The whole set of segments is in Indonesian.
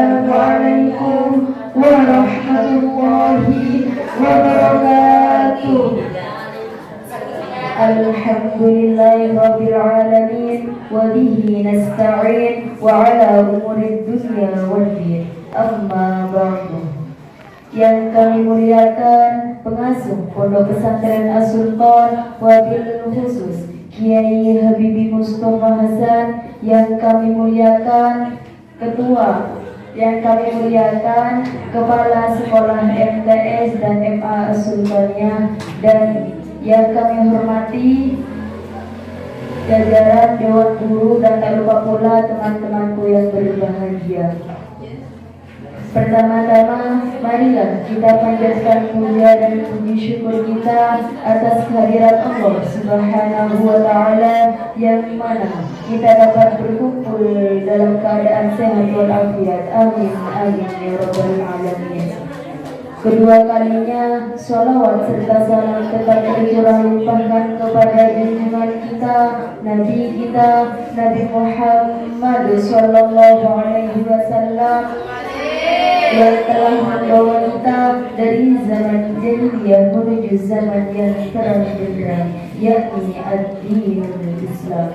Assalamualaikum warahmatullahi wabarakatuh. Alhamdulillahi rabbil alamin wa bihi nasta'in wa ala umurid dunya waddin. Amma ba'du. Yang kami muliakan pengasuh Pondok Pesantren As-Sultan wabil khusus Kiai Habibi Mustafa Hasan, yang kami muliakan Ketua, yang kami muliakan Kepala Sekolah MTS dan MA As-Sultaniyah, dan yang kami hormati jajaran Dewan Guru, dan tak lupa pula teman-temanku yang berbahagia. Pertama-tama, marilah kita panjatkan puja dan puji syukur kita atas kehadirat Allah Subhanahu wa Ta'ala, yang mana kita dapat berkumpul dalam keadaan sehat walafiat. Amin, amin ya rabbal alamin. Kedua kalinya, sholawat serta salam tetap tercurah limpahkan kepada junjungan kita, Nabi kita, Nabi Muhammad Sallallahu Alaihi Wasallam, yang telah membawa kita dari zaman jahiliyah menuju zaman yang terang benderang, yakni ad-dinul Islam.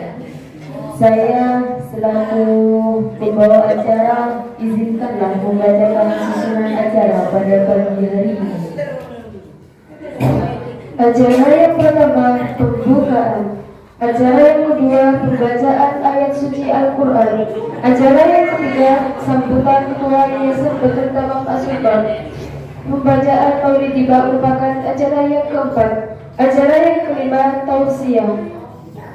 Saya selaku pembawa acara izinkanlah membacakan susunan acara pada pagi hari ini. Acara yang pertama, pembukaan. Acara yang kedua, pembacaan ayat suci Al-Quran. Acara yang ketiga, sambutan Ketua Yayasan Bertentamang As-Sultan. Pembacaan Maulid Tiba merupakan acara yang keempat. Acara yang kelima, tausiah.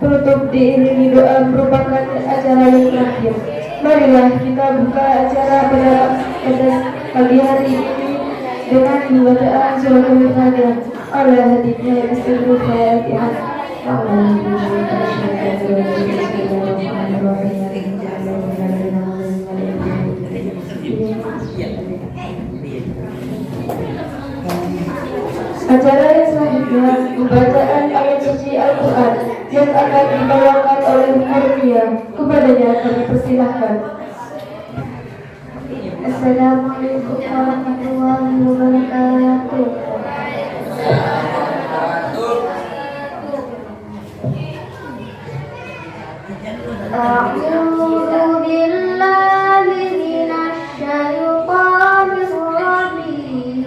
Penutup diiringi doa merupakan acara yang terakhir. Marilah kita buka acara pada pagi hari ini dengan bacaan surah Al-Fatihah. Allah hadithnya Bismillahirrahmanirrahim. Acara yang selanjutnya, pembacaan ayat suci Al-Quran yang akan dibawakan oleh Murnia. Kepadanya kami persilahkan. Assalamualaikum warahmatullahi wabarakatuh. A'udzu billahi minasy syaithanir rajim.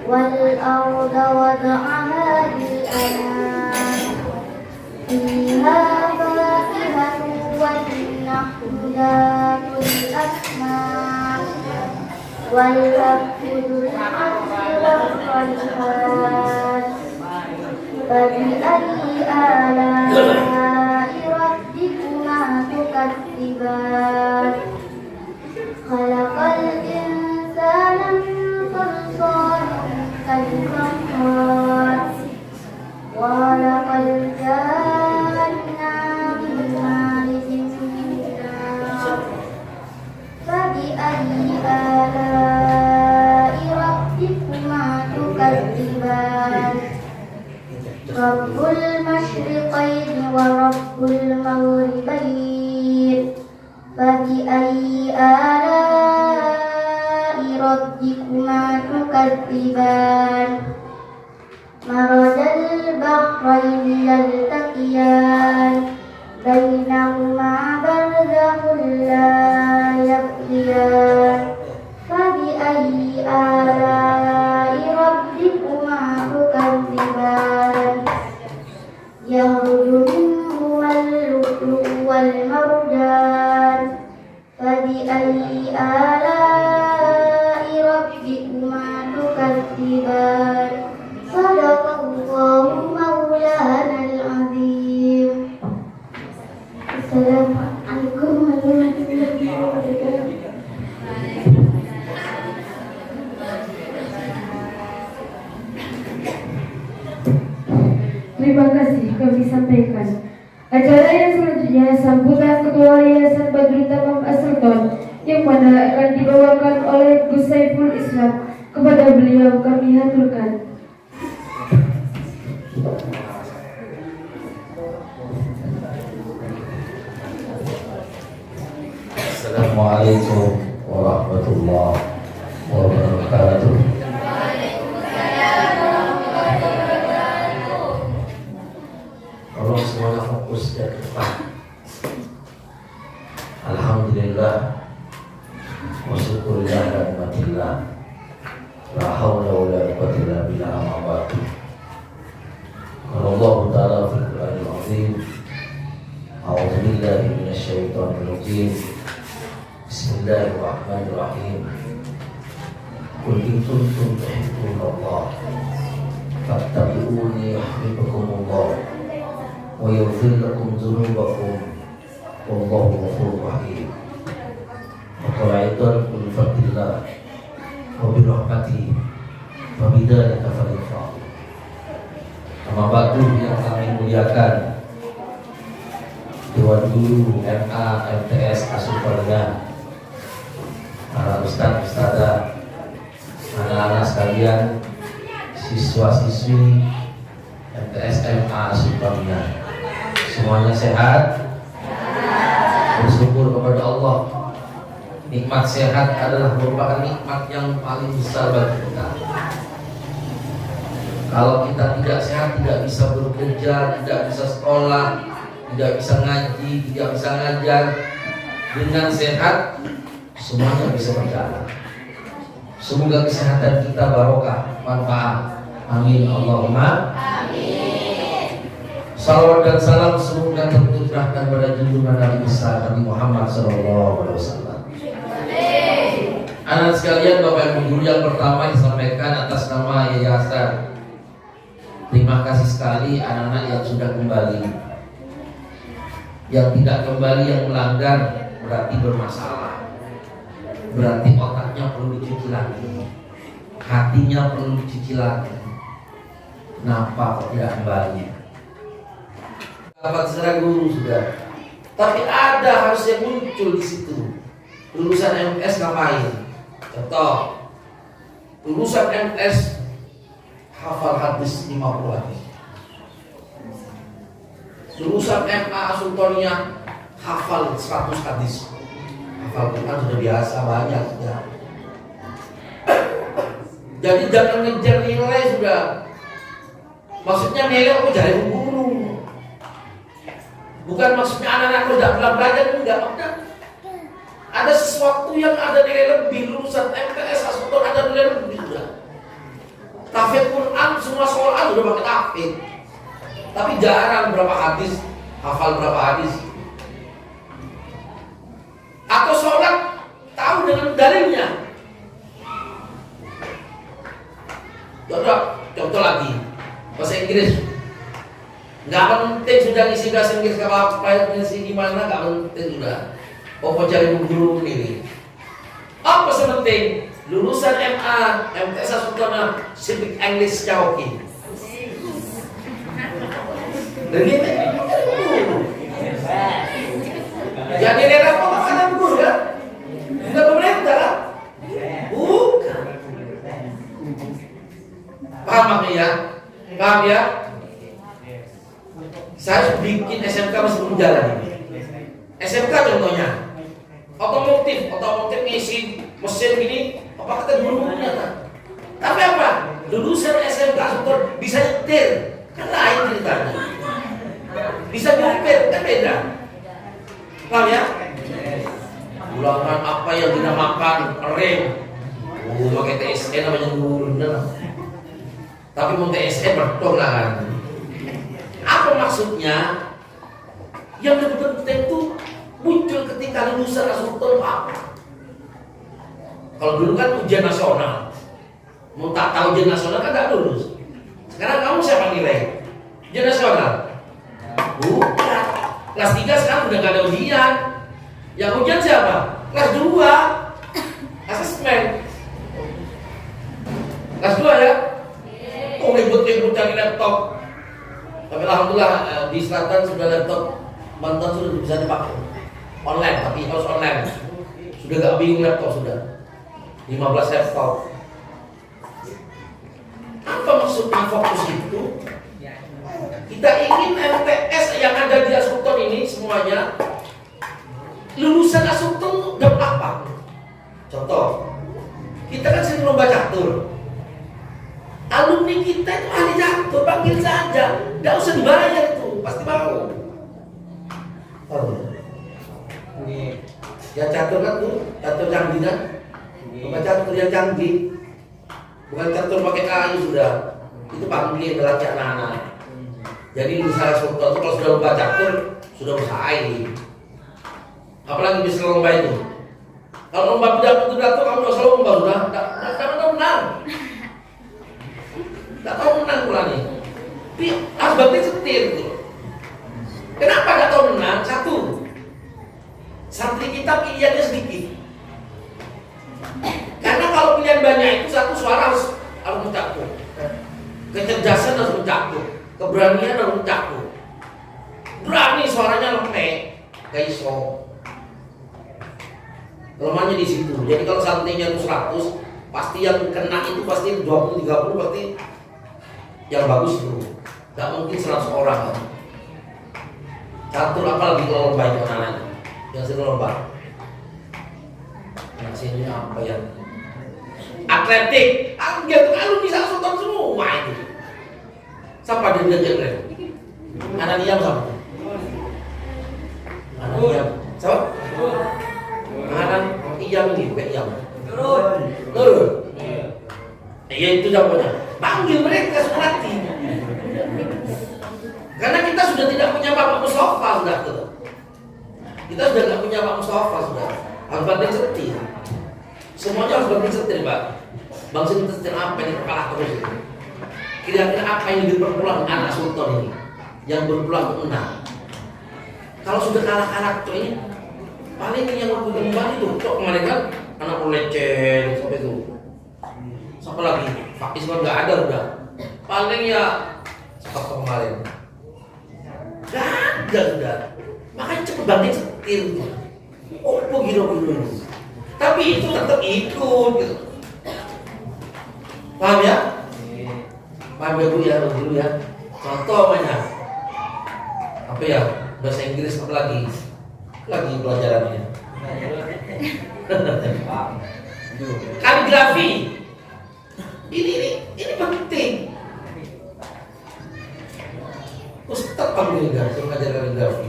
والأرض وضعها للأنام فيها فاكهة والنخل ذات الأكمام والحب ذو العصف والريحان فبأي آلاء ربكما تكذبان خلق الإنسان من صلصال كالفخار وخلق الجنة من مارج من نار فبأي آلاء ربكما تكذبان رب المشرقين ورب المغربين فبأي آلاء ربكما تكذبان مرج البحرين يلتقيان بينهما برزخ لا يبغيان آلاء ربكما تكذبان صدق الله مولانا العظيم. السلام عليكم warahmatullahi wabarakatuh. Terima kasih kami sampaikan. Acara yang selanjutnya sambutan Ketua Yayasan Badrul Tamam As-Sultan yang mana akan dibawakan oleh Gus Saiful Islam. Kepada beliau kami haturkan. Assalamualaikum warahmatullahi wabarakatuh. Tolong semuanya fokus ke depan. Alhamdulillah wa syukurillah wa nikmatillah. La haula wa la quwwata illa billah, amma ba'du. Allah Ta'ala fil Qur'anil Azim. A'udzu billahi minasy syaithanir rajim. Bismillahirrahmanirrahim. Qul in kuntum tuhibbunallah fattabi'uni yuhibbukumullah wa yaghfir lakum dzunubakum wallahu ghafurur rahim. Wa qala aidan qul fadillah wa bi rahmatihi wa bidzalika falyafrahu. Amma ba'du, yang kami muliakan Dewan Guru MA MTS Asufarnya, para ustadz, ustadzah, anak-anak sekalian, siswa-siswi MTS MA Asufarnya, semuanya sehat? Bersyukur kepada Allah. Nikmat sehat adalah merupakan nikmat yang paling besar bagi kita. Kalau kita tidak sehat, tidak bisa bekerja, tidak bisa sekolah, tidak bisa ngaji, tidak bisa ngajar. Dengan sehat semuanya bisa berjalan. Semoga kesehatan kita barokah, manfaat. Amin Allahumma amin. Salawat dan salam semoga tercurahkan pada junjungan Nabi besar Nabi Muhammad SAW. Anak sekalian, Bapak Ibu Guru, yang pertama disampaikan atas nama yayasan. Terima kasih sekali anak-anak yang sudah kembali. Yang tidak kembali, yang melanggar, berarti bermasalah. Berarti otaknya perlu dicuci lagi, hatinya perlu dicuci lagi. Kenapa kok tidak kembali? Dapat serah guru sudah, tapi ada harusnya muncul di situ. Lulusan MS ngapain? Contoh, lulusan MS hafal hadis 50 hadis. Lulusan MA Sultaniyah hafal 100 hadis. Hafal Quran sudah biasa, banyak ya. Jadi jangan ngejar nilai sudah. Maksudnya nilai aku jadi guru. Bukan maksudnya anak-anak tidak pernah belajar, enggak. Ada sesuatu yang ada nilai lebih. Lulusan MTS Sultan ada nilai lebih sudah. Tahfidz Quran semua sekolah sudah pakai tahfidz. Tapi jarang berapa hadis, hafal berapa hadis. Atau sholat tahu dengan dalilnya. Contoh lagi, bahasa Inggris. Nggak penting sudah ngisi bahasa Inggris apa ngisi gimana, nggak penting sudah. Pokok cari guru ini. Apa sepenting? Lulusan MA, MTS Sultan speak English oke. Dan ini jadi daerah pemakanan guru ya, bukan pemerintah, bukan. Paham maksudnya? Paham ya? Saya bikin SMK masih belum jalan ini. SMK contohnya, otomotif ngisi mesin gini, apa kata gurunya kan? Tapi apa? Lulusan SMK Sultan bisa nyetir, kan lain ceritanya. Bisa nyopir, kan beda. Paham ya? Ulangan apa yang dinamakan rem, pakai TSN namanya guru, tapi mau TSN betul lah kan. Apa maksudnya? Yang lebih penting itu muncul ketika lulusan Sultan apa? Kalau dulu kan ujian nasional, mau tak tahu ujian nasional kan nggak lulus. Sekarang kamu siapa nilai? Ujian nasional? Bukan. Kelas 3 sekarang udah nggak ada ujian. Yang ujian siapa? Kelas 2 asesmen. Kelas 2 ya? Oh ribut-ribut cari laptop. Tapi alhamdulillah di selatan sudah laptop Banten sudah bisa dipakai online, tapi harus online. Sudah gak bingung laptop sudah 15 laptop. Apa maksudnya fokus itu? Kita ingin MTS yang ada di Asuton ini semuanya lulusan Asuton dapat apa? Contoh, kita kan sering lomba catur. Alumni kita itu ahli catur, panggil saja, tidak usah dibayar itu, pasti mau. Oh, ini ya catur kan tuh, catur canggih kan? Lomba catur yang canggih, bukan catur pakai kayu sudah, itu panggil lelaki anak-anak. Jadi lulusan Asuton itu kalau sudah lomba catur sudah bersaing. Apalagi bisa lomba itu. Kalau lomba pidato kamu nggak usah lomba sudah, tidak menang. Tidak tahu menang pula nih. Tapi harus berarti setir tuh. Kenapa tidak tahu menang? Satu, santri kita pilihannya sedikit. Karena kalau pilihan banyak itu satu suara harus mencakup. Kecerdasan harus mencakup. Keberanian harus mencakup. Berani suaranya lembek, kayak iso. Kelemahannya di situ. Jadi kalau santrinya itu 100, pasti yang kena itu pasti 20-30 pasti yang bagus itu. Gak mungkin 100 orang kan. Catur apalagi kalau lomba itu anak-anak yang sering lomba. Nah sini apa ya? Atletik, dia tuh kalau bisa Asuton semua itu. Siapa dia atlet? Anak diam sama. Anak diam. Siapa? Anak diam ini, diam. Turun. Iya itu jawabannya. Panggil mereka seperti. Karena kita sudah tidak punya Pak Mustafa sudah tuh. Kita sudah tidak punya Pak Mustafa sudah. Harus banting setir. Semuanya harus banting setir, Pak. Bangsa kita setir apa yang kalah terus itu. Kira-kira apa yang berpulang anak Sultan ini yang berpulang untuk menang. Kalau sudah kalah tuh ini paling yang aku kembali tuh cok kemarin kan anak leceh sampai itu. Siapa lagi? Fakis kan nggak ada udah. Paling ya seperti kemarin. Gagal udah. Makanya cepet banting setir gitu. Oh gila. Tapi itu tetap ikut gitu. Paham ya? Paham ya Bu ya dulu ya. Contoh banyak. Apa ya? Bahasa Inggris apa lagi? Lagi pelajarannya. Kaligrafi. Ini penting. Ustaz panggil enggak suruh ngajar kaligrafi.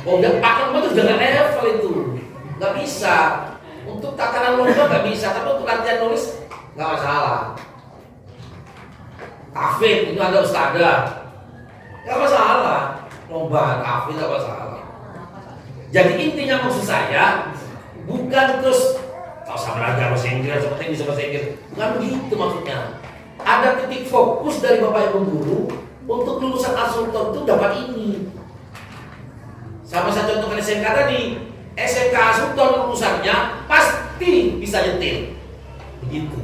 Oh enggak, pakem itu jangan level itu. Enggak bisa. Untuk tatanan lomba enggak bisa, tapi untuk latihan nulis enggak masalah. Tahfidz itu ada ustazah. Enggak masalah. Lomba tahfidz enggak masalah. Jadi intinya maksud saya bukan terus tak usah belajar bahasa Inggris, seperti bisa bahasa Inggris. Bukan begitu maksudnya. Ada titik fokus dari Bapak Ibu guru untuk lulusan Asuton itu dapat ini. Sama saya contohkan SMK tadi. SMK Asuton lulusannya pasti bisa nyetir. Begitu.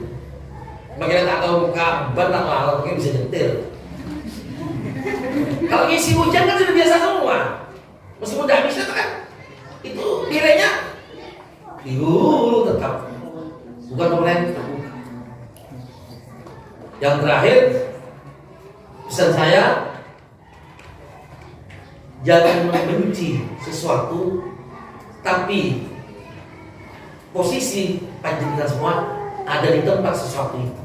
Bagaimana tak tahu muka ban tak malah mungkin bisa nyetir. Kalau ngisi hujan kan sudah biasa semua. Meskipun tidak bisa kan itu nilainya tetap bukan pemerintah. Yang terakhir pesan saya, jangan membenci sesuatu, tapi posisi panjenengan semua ada di tempat sesuatu itu.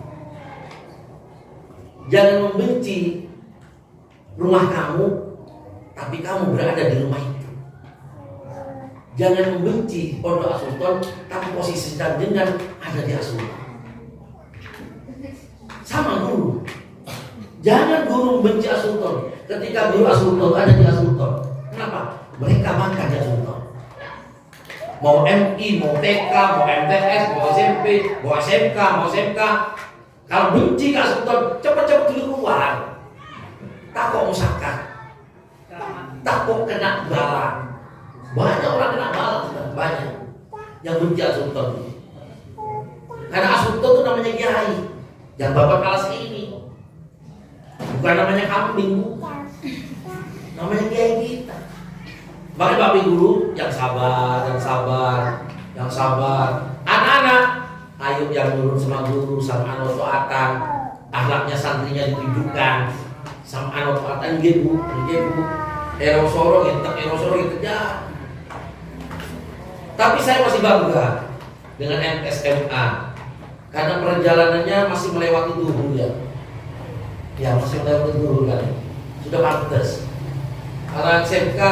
Jangan membenci rumah kamu, tapi kamu berada di rumah itu. Jangan membenci pondok Asuton, tapi posisi panjenengan ada di Asuton. Sama guru. Jangan guru membenci Asuton ketika guru Asuton ada di Asuton. Kenapa? Mereka makan di Asuton. mau MI, mau TK, mau MTS, mau SMP, mau SMK, mau SMK. Kalau benci Kak Sultan, cepat-cepat dulu keluar. Takut musakat, takut kena bala. Banyak orang kena bala, banyak yang benci Kak Sultan. Karena Kak Sultan itu namanya kiai, yang bapak kelas ini, bukan namanya kambing, namanya kiai kita. Makanya Bapak Guru yang sabar, yang sabar, yang sabar. Anak-anak, ayo yang nurut sama guru, sama anak taatan, akhlaknya santrinya ditunjukkan, sama anak taatan gitu, gitu. Erosoro gitu ya. Tapi saya masih bangga dengan MSMA karena perjalanannya masih melewati duhur ya. Ya masih melewati duhur kan, sudah pantas. Kalau SMK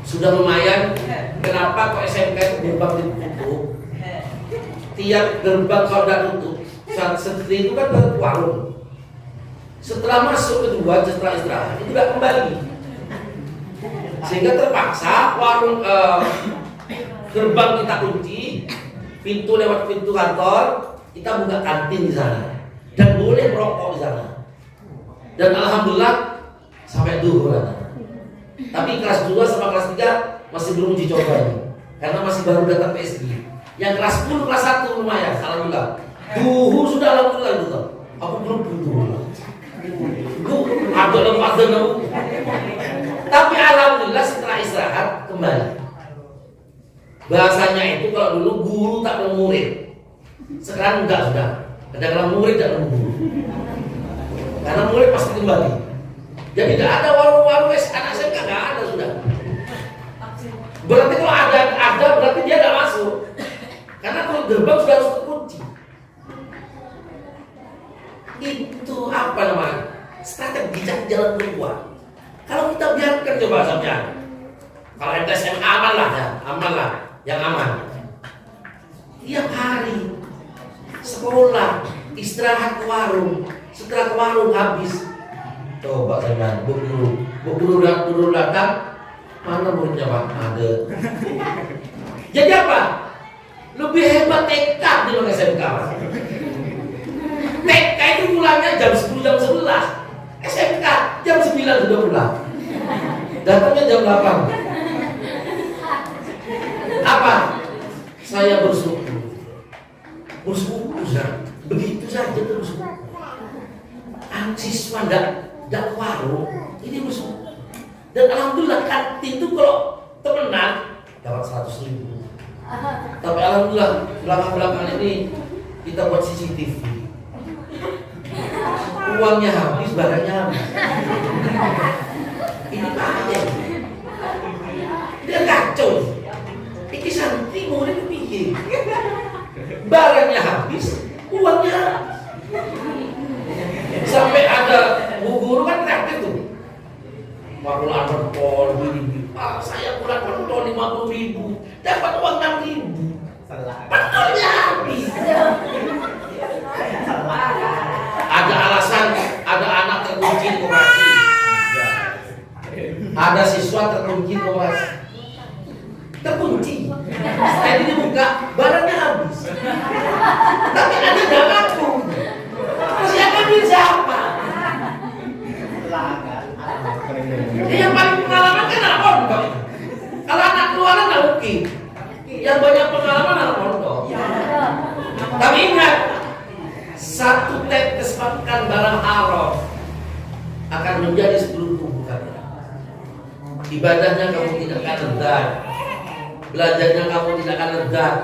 sudah lumayan. Kenapa kok SMK itu gerbang ditutup? Tiap gerbang kalau udah tutup, setelah itu kan ke warung. Setelah masuk kedua, setelah istirahat itu tidak kembali. Sehingga terpaksa warung gerbang kita kunci, pintu lewat pintu kantor, kita buka kantin di sana dan boleh merokok di sana. Dan alhamdulillah sampai duhur. Tapi kelas 2 sama kelas 3 masih belum uji coba ini. Karena masih baru datang PSG. Yang kelas 10, kelas 1 lumayan, alhamdulillah. Duhur sudah alhamdulillah itu. Aku belum duhur. Aku lepas dulu. Tapi alhamdulillah setelah istirahat kembali. Bahasanya itu kalau dulu guru tak perlu murid. Sekarang enggak sudah. Kadang-kadang murid tak perlu guru. Karena murid pasti kembali. Jadi tidak ada warung-warung anak SMK, nggak ada sudah. Berarti kalau ada berarti dia nggak masuk. Karena kalau gerbang sudah harus terkunci. Itu apa namanya? Strategi jalan keluar. Kalau kita biarkan coba sampean. Kalau MTSM aman lah ya, aman lah, yang aman. Tiap hari sekolah, istirahat ke warung, setelah ke warung habis. Coba saya bu guru datang, mana muridnya Pak? Ada. Jadi apa? Lebih hebat TK di luar SMK. TK itu pulangnya jam 10 jam 11. SMK jam 9 sudah pulang. Datangnya jam 8. Apa? Saya bersyukur. Bersyukur saja. Begitu saja terus. Siswa tidak warung, ini musuh. Dan alhamdulillah kantin itu kalau temenan dapat 100.000. Tapi alhamdulillah belakang-belakang ini kita buat CCTV. Uangnya habis, barangnya habis. Ini bahaya. Dia kacau. Ini santri murid pikir. Barangnya habis, uangnya habis. Sampai ada bu guru kan reaktif tuh. Pulang berpol, saya pulang berpol 50.000, dapat uang 6.000. Pentolnya habis. Ada alasan, ada anak terkunci koperasi. Ada siswa terkunci koperasi. Terkunci. Jadi dibuka, barangnya habis. Tapi ada nggak ngaku. Siapa ambil siapa? Yang paling pengalaman kan anak pondok. Kalau anak keluaran nggak mungkin. Yang banyak pengalaman anak pondok. Tapi ingat, satu tetes makan barang haram akan menjadi 10 tubuh kalian. Ibadahnya kamu tidak akan lezat, belajarnya kamu tidak akan lezat,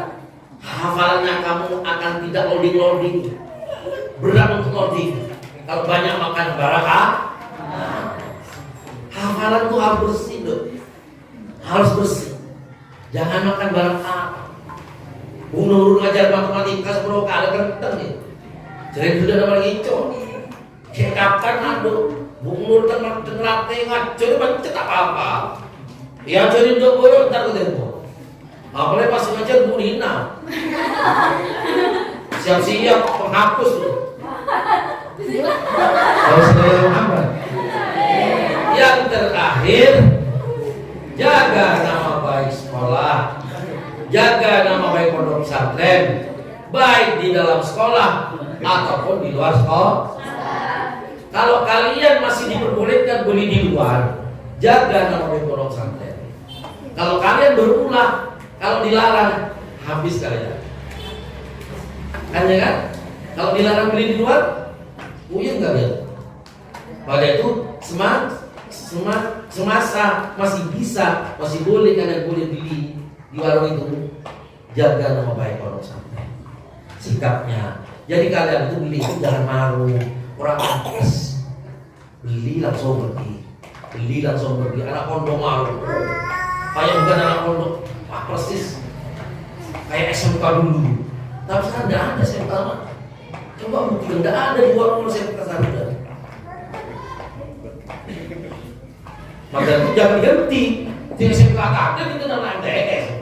hafalannya kamu akan tidak loading, berat untuk loading. Kalau banyak makan barang hafalan tuh harus bersih loh, harus bersih. Jangan makan barang Bung Nurul ngajar matematika 10 kali kenteng nih. Jadi sudah nama ngicor. Kayak kapan aduh, Bung Nurul ngelatih ngajar macet apa-apa. Ya jadi untuk boyo ntar ketemu. Apalagi pas ngajar Bu Nina. Siap-siap penghapus tuh. Harus apa? Yang terakhir, jaga nama baik sekolah. jaga nama baik pondok pesantren, baik di dalam sekolah ataupun di luar sekolah. Kalau kalian masih diperbolehkan beli di luar, jaga nama baik pondok pesantren. Kalau kalian berulah, kalau dilarang, habis kalian. Kan ya kan? Kalau dilarang beli di luar, puyeng kalian. Pada itu semasa masih bisa, masih boleh kalian boleh beli di warung itu, jaga nama baik pondok pesantren. Sikapnya. Jadi kalian itu beli itu jangan malu. Orang atas beli langsung pergi. Anak pondok malu. Kayak bukan anak pondok, persis kayak SMK dulu. Tapi sekarang tidak ada SMK mah. Coba buktikan, tidak ada di warung SMK sekarang. Maka itu jangan diganti. Di SMK ada itu nama MTS.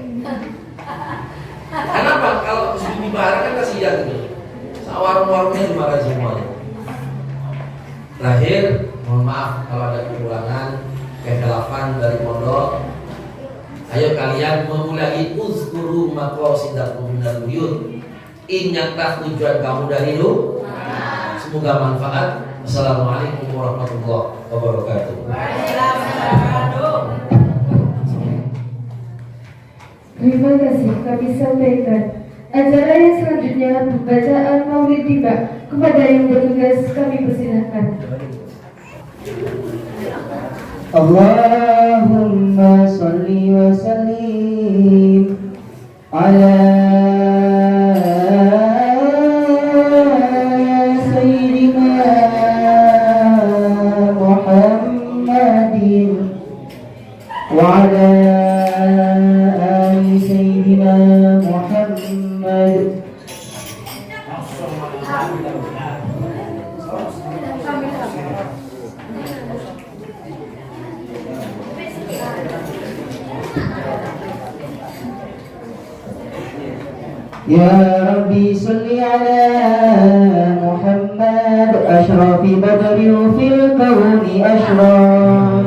Kenapa? Kalau sudah dibahas kan kasihan gitu. Warung-warungnya dimarahin semuanya. Terakhir, mohon maaf kalau ada kekurangan, kekhilafan dari pondok. Ayo kalian memulai uzkuru maqasidakum minal buyut. Ingatlah tujuan kamu dari lu. Semoga manfaat. Assalamualaikum warahmatullahi wabarakatuh. Terima kasih kami sampaikan. Acara yang selanjutnya pembacaan maulid tiba. Kepada yang bertugas kami persilahkan. Allahumma salli wa sallim ala sayyidina Muhammadin wa ala ali sayyidina Muhammad. Ya Rabbi salli ala Muhammad ashrafi badri fil kawni ashraf.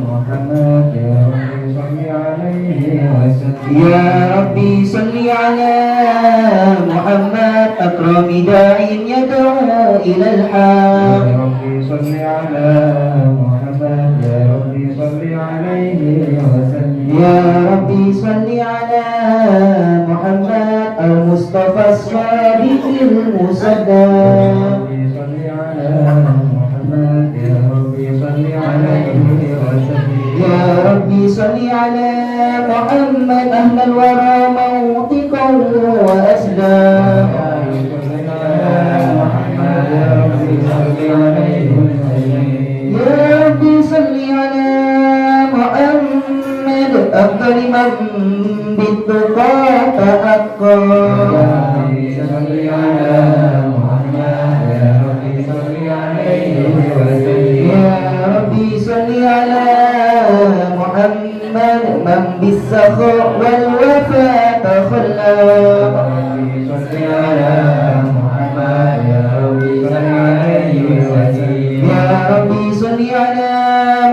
Muhammad ya Rabbi salli alaihi wasallam. Ya Rabbi salli ala Muhammad akrami da'in yad'u ila al-haq. Ya Rabbi salli ala Muhammad ya Rabbi salli alaihi wasallam. Ya Rabbi salli ala Muhammad al-Mustafa as-Sadiqil Musaddaq. Ya Rabbi salli ala Muhammad ya Rabbi salli alaihi wasallam. Ya Rabbi salli ala Muhammad ahlal wara mawtiqan wa aslam. Ya Rabbi salli ala Muhammad ya Rabbi salli alaihi wasallam. Ya Rabbi salli ala Muhammad afdal man bittuqa ta'aqqa. Ya Rabbi salli ala Muhammad ya Rabbi salli alaihi wasallam. Ya Rabbi salli ala Muhammad man bis-sakha wal wafa takhalla. Ya Rabbi salli ala Muhammad ya Rabbi salli alaihi wasallam. Ya Rabbi salli ala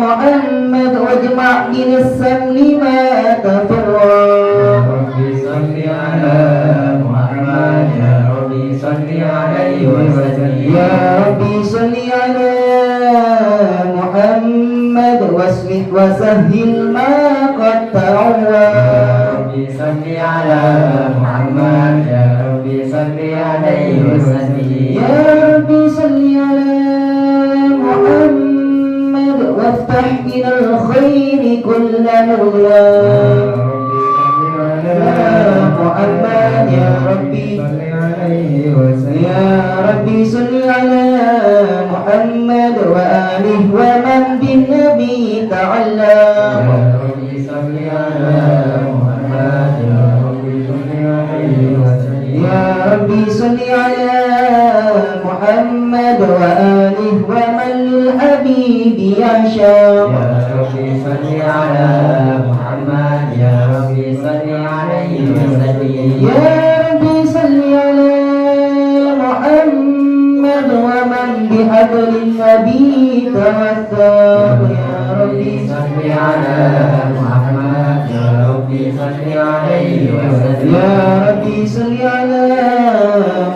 Muhammad wajma' min as-samli ma tafarra. Ya Rabbi salli ala Muhammad ya Rabbi salli alaihi wasallam. Ya Rabbi salli ala Muhammad wasmih wa sahhil ma qad ta'awwa. Ya Rabbi salli ala Muhammad ya Rabbi salli alaihi wasallam. Ya Rabbi salli ala Muhammad waftah min al-khair kull mawla. Muhammad ya Rabbi salli alaihi wasallam. Ya Rabbi salli ala Muhammad wa alihi wa man bin nabi ta'alla. Ya Rabbi salli ala Muhammad ya Rabbi salli alaihi wasallam. Ya Rabbi salli ala Muhammad wa alihi wa man lil habibi yasha. Ya Rabbi salli ala Muhammad ya Rabbi salli alaihi wasallam. Ya Rabbi salli ala Muhammad wa man bihablin nabi tawassal. Ya Rabbi salli ala Muhammad ya Rabbi ربي صل على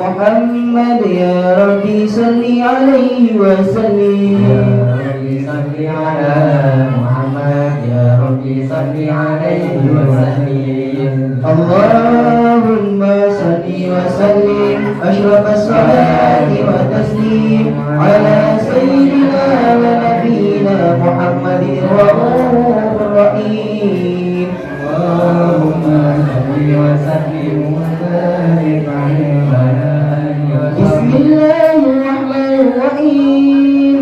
محمد يا ربي صل عليه وسلم اللهم صل وسلم أشرف الصلاة والتسليم على سيدنا ونبينا محمد الرؤوف الرحيم اللهم صل وسلم وبارك عليه بسم الله الرحمن الرحيم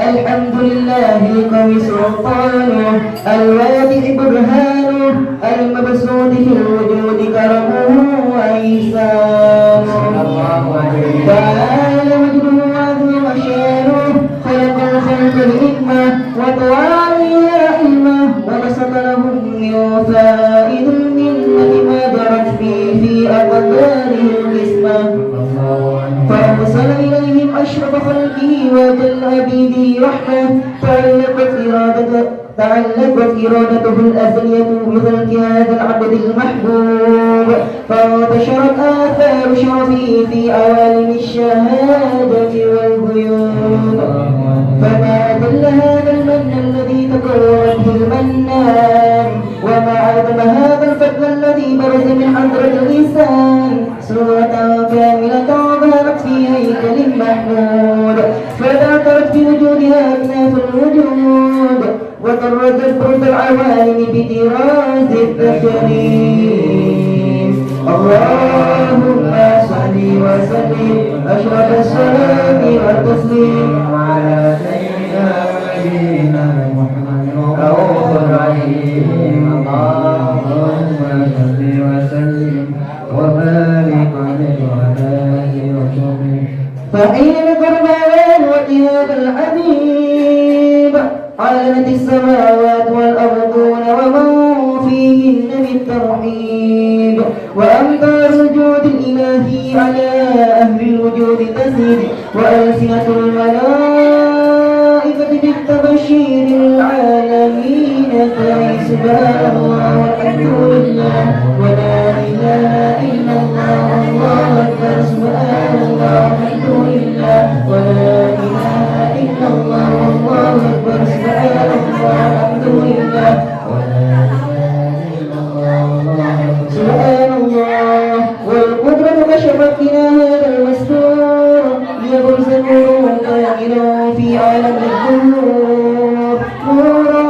الحمد لله القوي سلطانه الواضح برهانه المبسوط في الوجود كرمه وإحسانه تعالى مجده وعظم شانه خلق الخلق الحكمة وطوال علمه وبسط لهم من فائد المنة ما جرت في أقداره القسمة فأرسل إليهم أشرف خلقه وجل عبيده رحمة تعلقت إرادته الأزلية بخلق هذا العبد المحبوب فانتشرت آثار شرفه في عوالم الشهادة والغيوب فما دل هذا المن الذي تكرر به المنان وما عظم هذا الفضل الذي برز من حضرة الإنسان صورة كاملة ظهرت في هيكل محمود فتعثرت بوجودها أكناف الوجود وطردت برد العوالم بطراز التكريم اللهم صل وسلم أشرف الصلاة والتسليم على سيدنا ونبينا محمد الرؤوف الرحيم اللهم صل وسلم وبارك عليه وعلى آله وصحبه فحين قربان وجهاد الحبيب علنت السماوات والأرضون ومن فيهن بالترحيب وأمطار الجود الإلهي على أهل الوجود تزيد وألسنة الملائكة بالتبشير العالمين سبحان الله والحمد لله ولا إله إلا الله الله أكبر سبحان الله والحمد لله ولا إله إلا الله الله أكبر سبحان الله والحمد لله ولا إله إلا الله سبحان الله والقدرة كشفت بنا هذا المستور ليبرز نور كامل في عالم الظهور نورا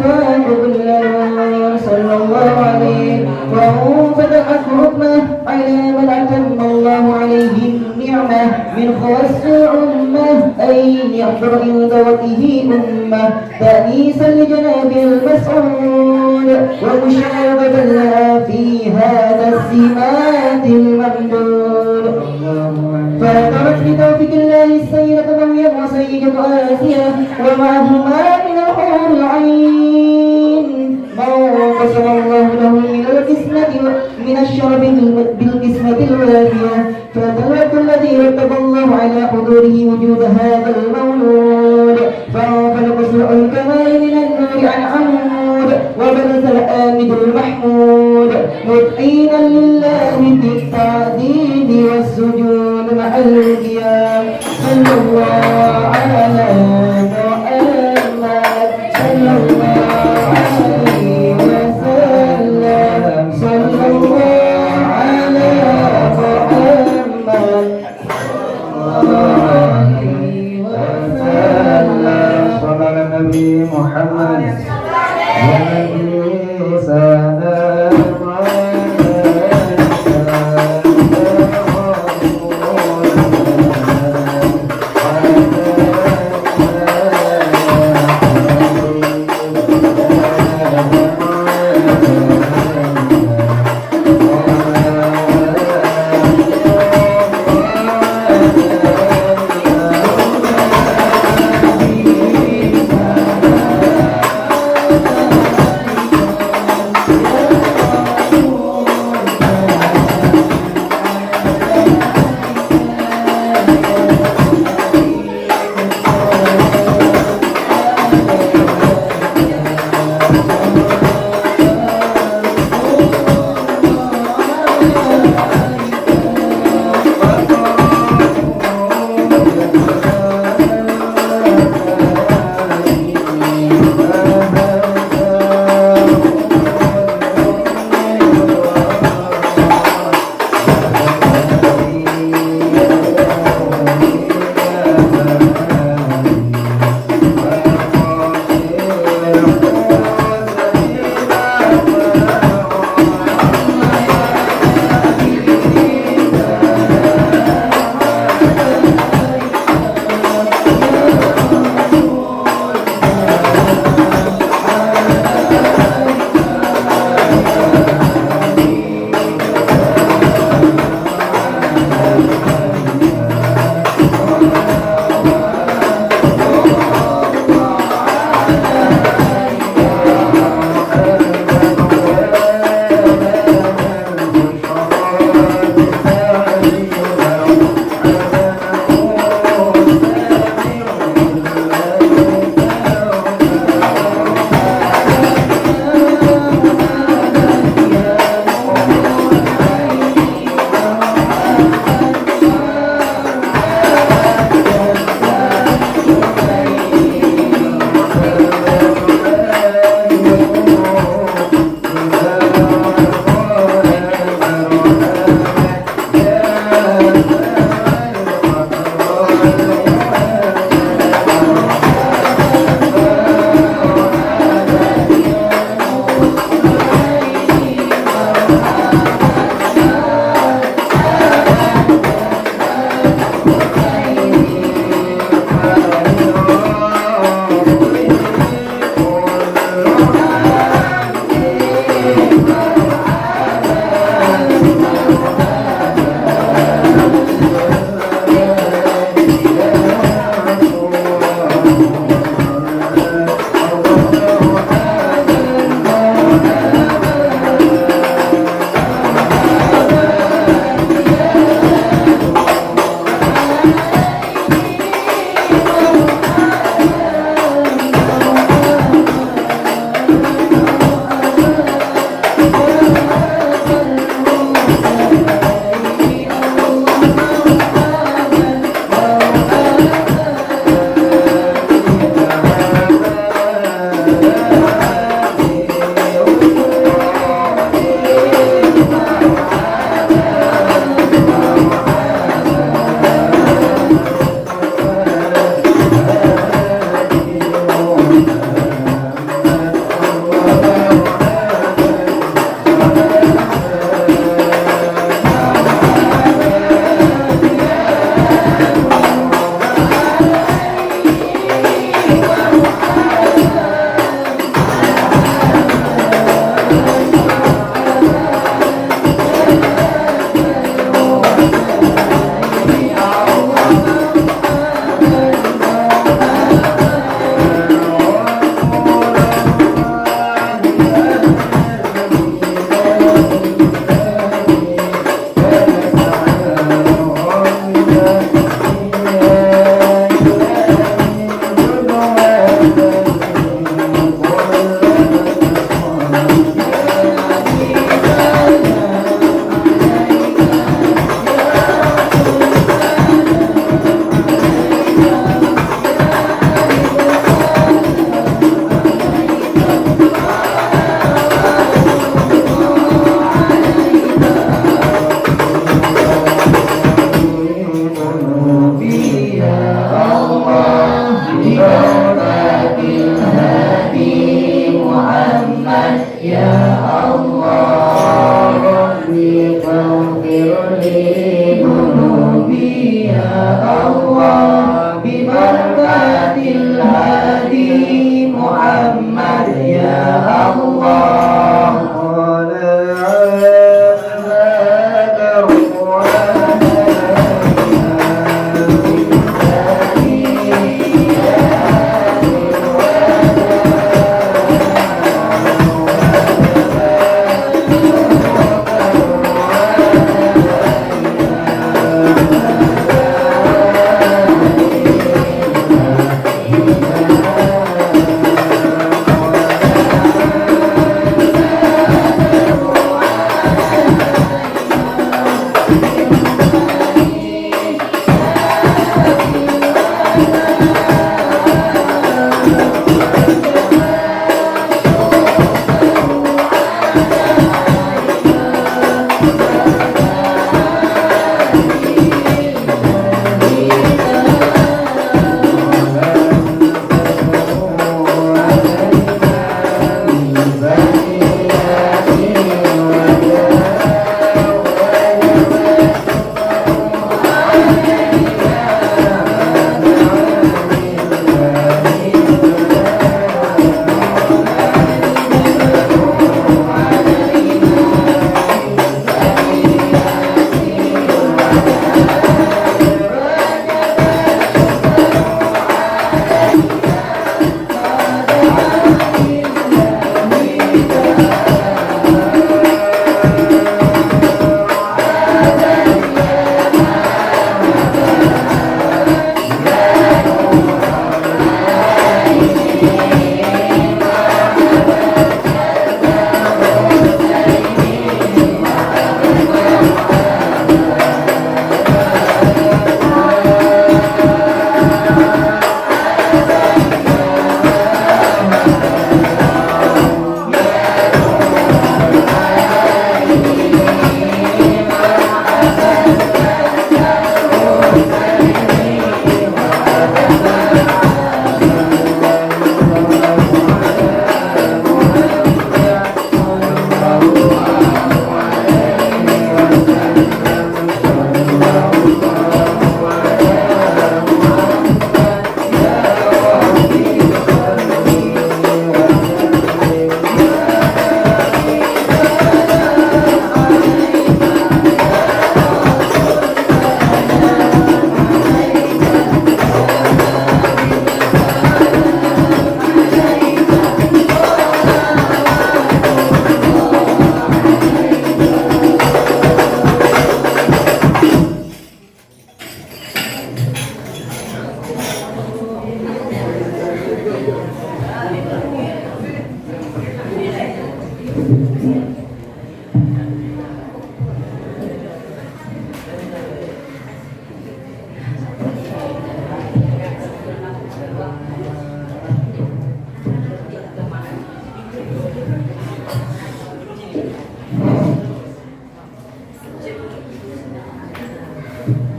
فاق كل نور صلى الله عليه وهو فتحت حكمه على من أتم الله عليه النعمة من خواص أمة أي يحضر عند وجهه أمة تأنيسا لجناب المسعود ومشاركة لها في هذا السمات الممدود فترك بتوفيق الله السيدة مريم وسيدة آسيا ومعهما من الحور العين ما قسم الله له من القسمة من الشرف بالقسمة الوافية فترك الذي رتب الله على حضوره وجود هذا المولود فانفلق سوء الكمال من النور عن عمود وبرز الآمد المحمود مطعينا لله بالتعديد والسجود مع القيام صلى الله على محمد صلى الله عليه وسلم صلى الله على محمد صلى الله عليه وسلم صلى على النبي محمد يا نبي سلام عليك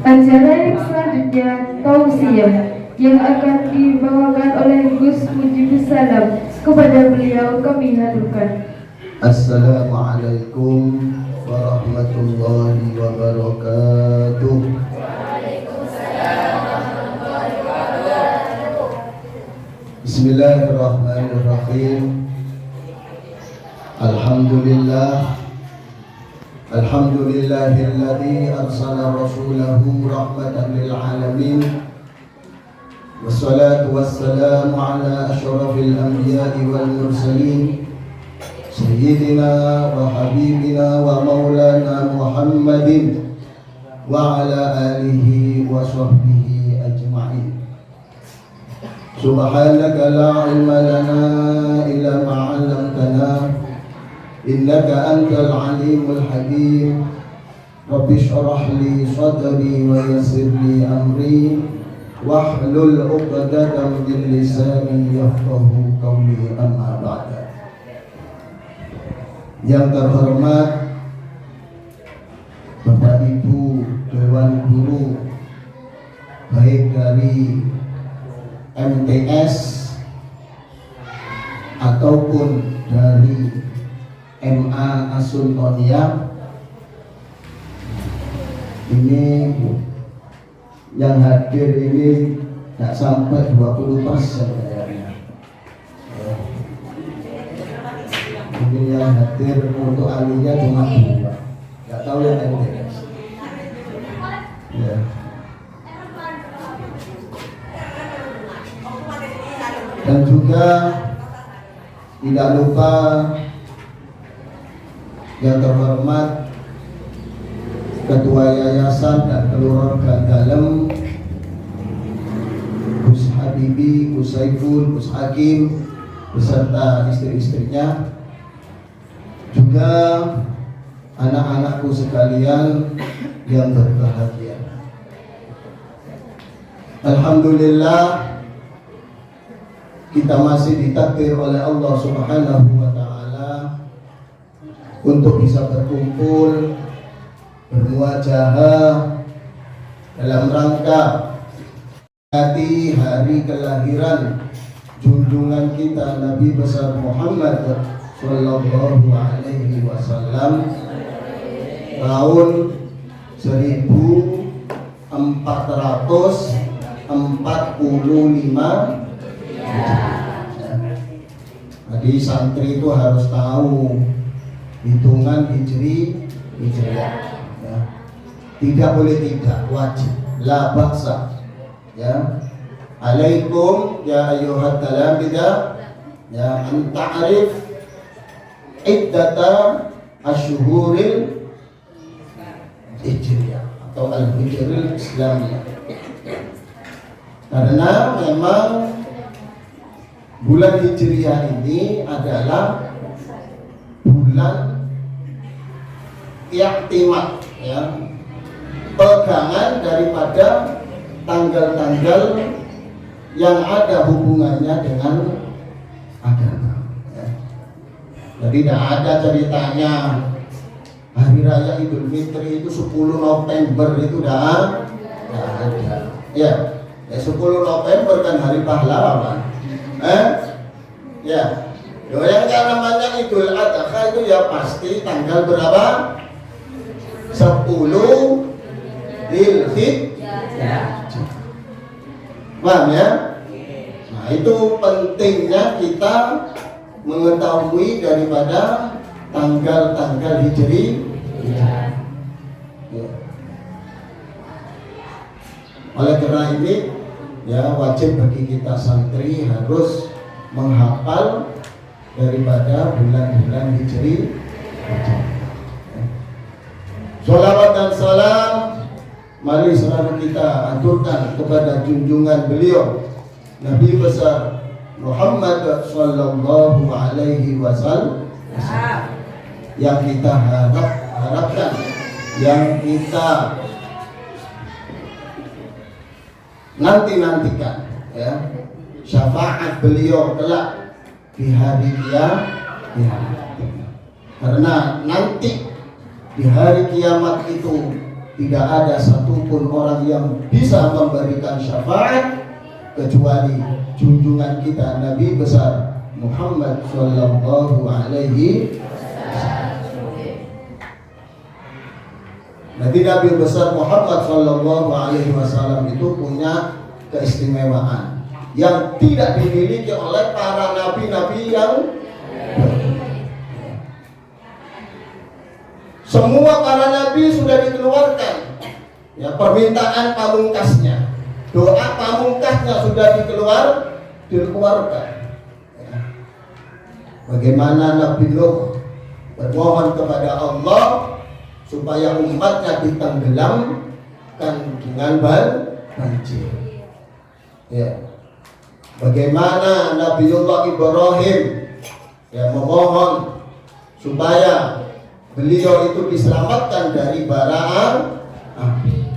Acara yang selanjutnya tausiah yang akan dibawakan oleh Gus Mujibus Salam. Kepada beliau kami haturkan. Assalamualaikum warahmatullahi wabarakatuh. Bismillahirrahmanirrahim. Alhamdulillahilladzi arsala rasulahu rahmatan lil alamin. Wassalatu wassalamu ala asyrafil anbiya'i wal mursalin Sayyidina wa habibina wa maulana Muhammadin wa ala alihi wa sahbihi ajma'in. Subhanaka la ilma lana illa ma 'allamtana innaka antal alimul hakim. Rabbi shrah li sadri wa yassir li amri wahlul 'uqdatam min lisani yafqahu qawli, amma ba'd. Yang terhormat Bapak Ibu Dewan Guru, baik dari MTS ataupun dari MA Asuntonia, ini yang hadir ini tidak sampai 20% kayaknya. Mungkin yang hadir untuk alinya cuma 2, nggak tahu yang MTS. Ya. Dan juga tidak lupa yang terhormat Ketua Yayasan dan Keluarga Dalem, Gus Habibi, Gus Saiful, Gus Hakim beserta istri-istrinya, juga anak-anakku sekalian yang berbahagia. Alhamdulillah, kita masih ditakdir oleh Allah Subhanahu wa Ta'ala untuk bisa berkumpul, bermuajahah dalam rangka hari kelahiran junjungan kita Nabi besar Muhammad Sallallahu Alaihi Wasallam tahun 1445. Jadi santri itu harus tahu hitungan hijriah, ya. Tidak boleh tidak, wajib, la baksa, ya. Alaikum ya ayyuhat talamidah, ya, an ta'rif iddata asyhuril hijriah atau al-hijril islamiyah. Karena memang bulan Hijriah ini adalah bulan iktimat, ya, pegangan daripada tanggal-tanggal yang ada hubungannya dengan agama, ya. Jadi tidak ada ceritanya Hari Raya Idul Fitri itu 10 November itu tidak ada, ya. 10 November kan hari pahlawan. Ya, yang namanya Idul Adha itu ya pasti tanggal berapa? 10 Dzulhijjah. Paham ya? Nah, itu pentingnya kita mengetahui daripada tanggal-tanggal Hijri. Ya. Oleh karena ini, ya, wajib bagi kita santri harus menghafal daripada bulan-bulan Hijri. Sholawat dan salam mari selalu kita aturkan kepada junjungan beliau Nabi besar Muhammad Sallallahu Alaihi Wasallam, yang kita harapkan, yang kita nantikan, ya, syafaat beliau kelak di hari kiamat. Karena nanti di hari kiamat itu tidak ada satupun orang yang bisa memberikan syafaat kecuali junjungan kita Nabi besar Muhammad sallallahu alaihi wasallam. Nabi besar Muhammad sallallahu alaihi wasallam itu punya keistimewaan yang tidak dimiliki oleh para nabi-nabi yang semua para nabi sudah dikeluarkan ya, permintaan pamungkasnya, doa pamungkasnya sudah dikeluarkan ya. Bagaimana Nabi Nuh bermohon kepada Allah supaya umatnya ditenggelamkan dengan banjir ya. Bagaimana Nabiullah Ibrahim ya memohon supaya beliau itu diselamatkan dari bara api.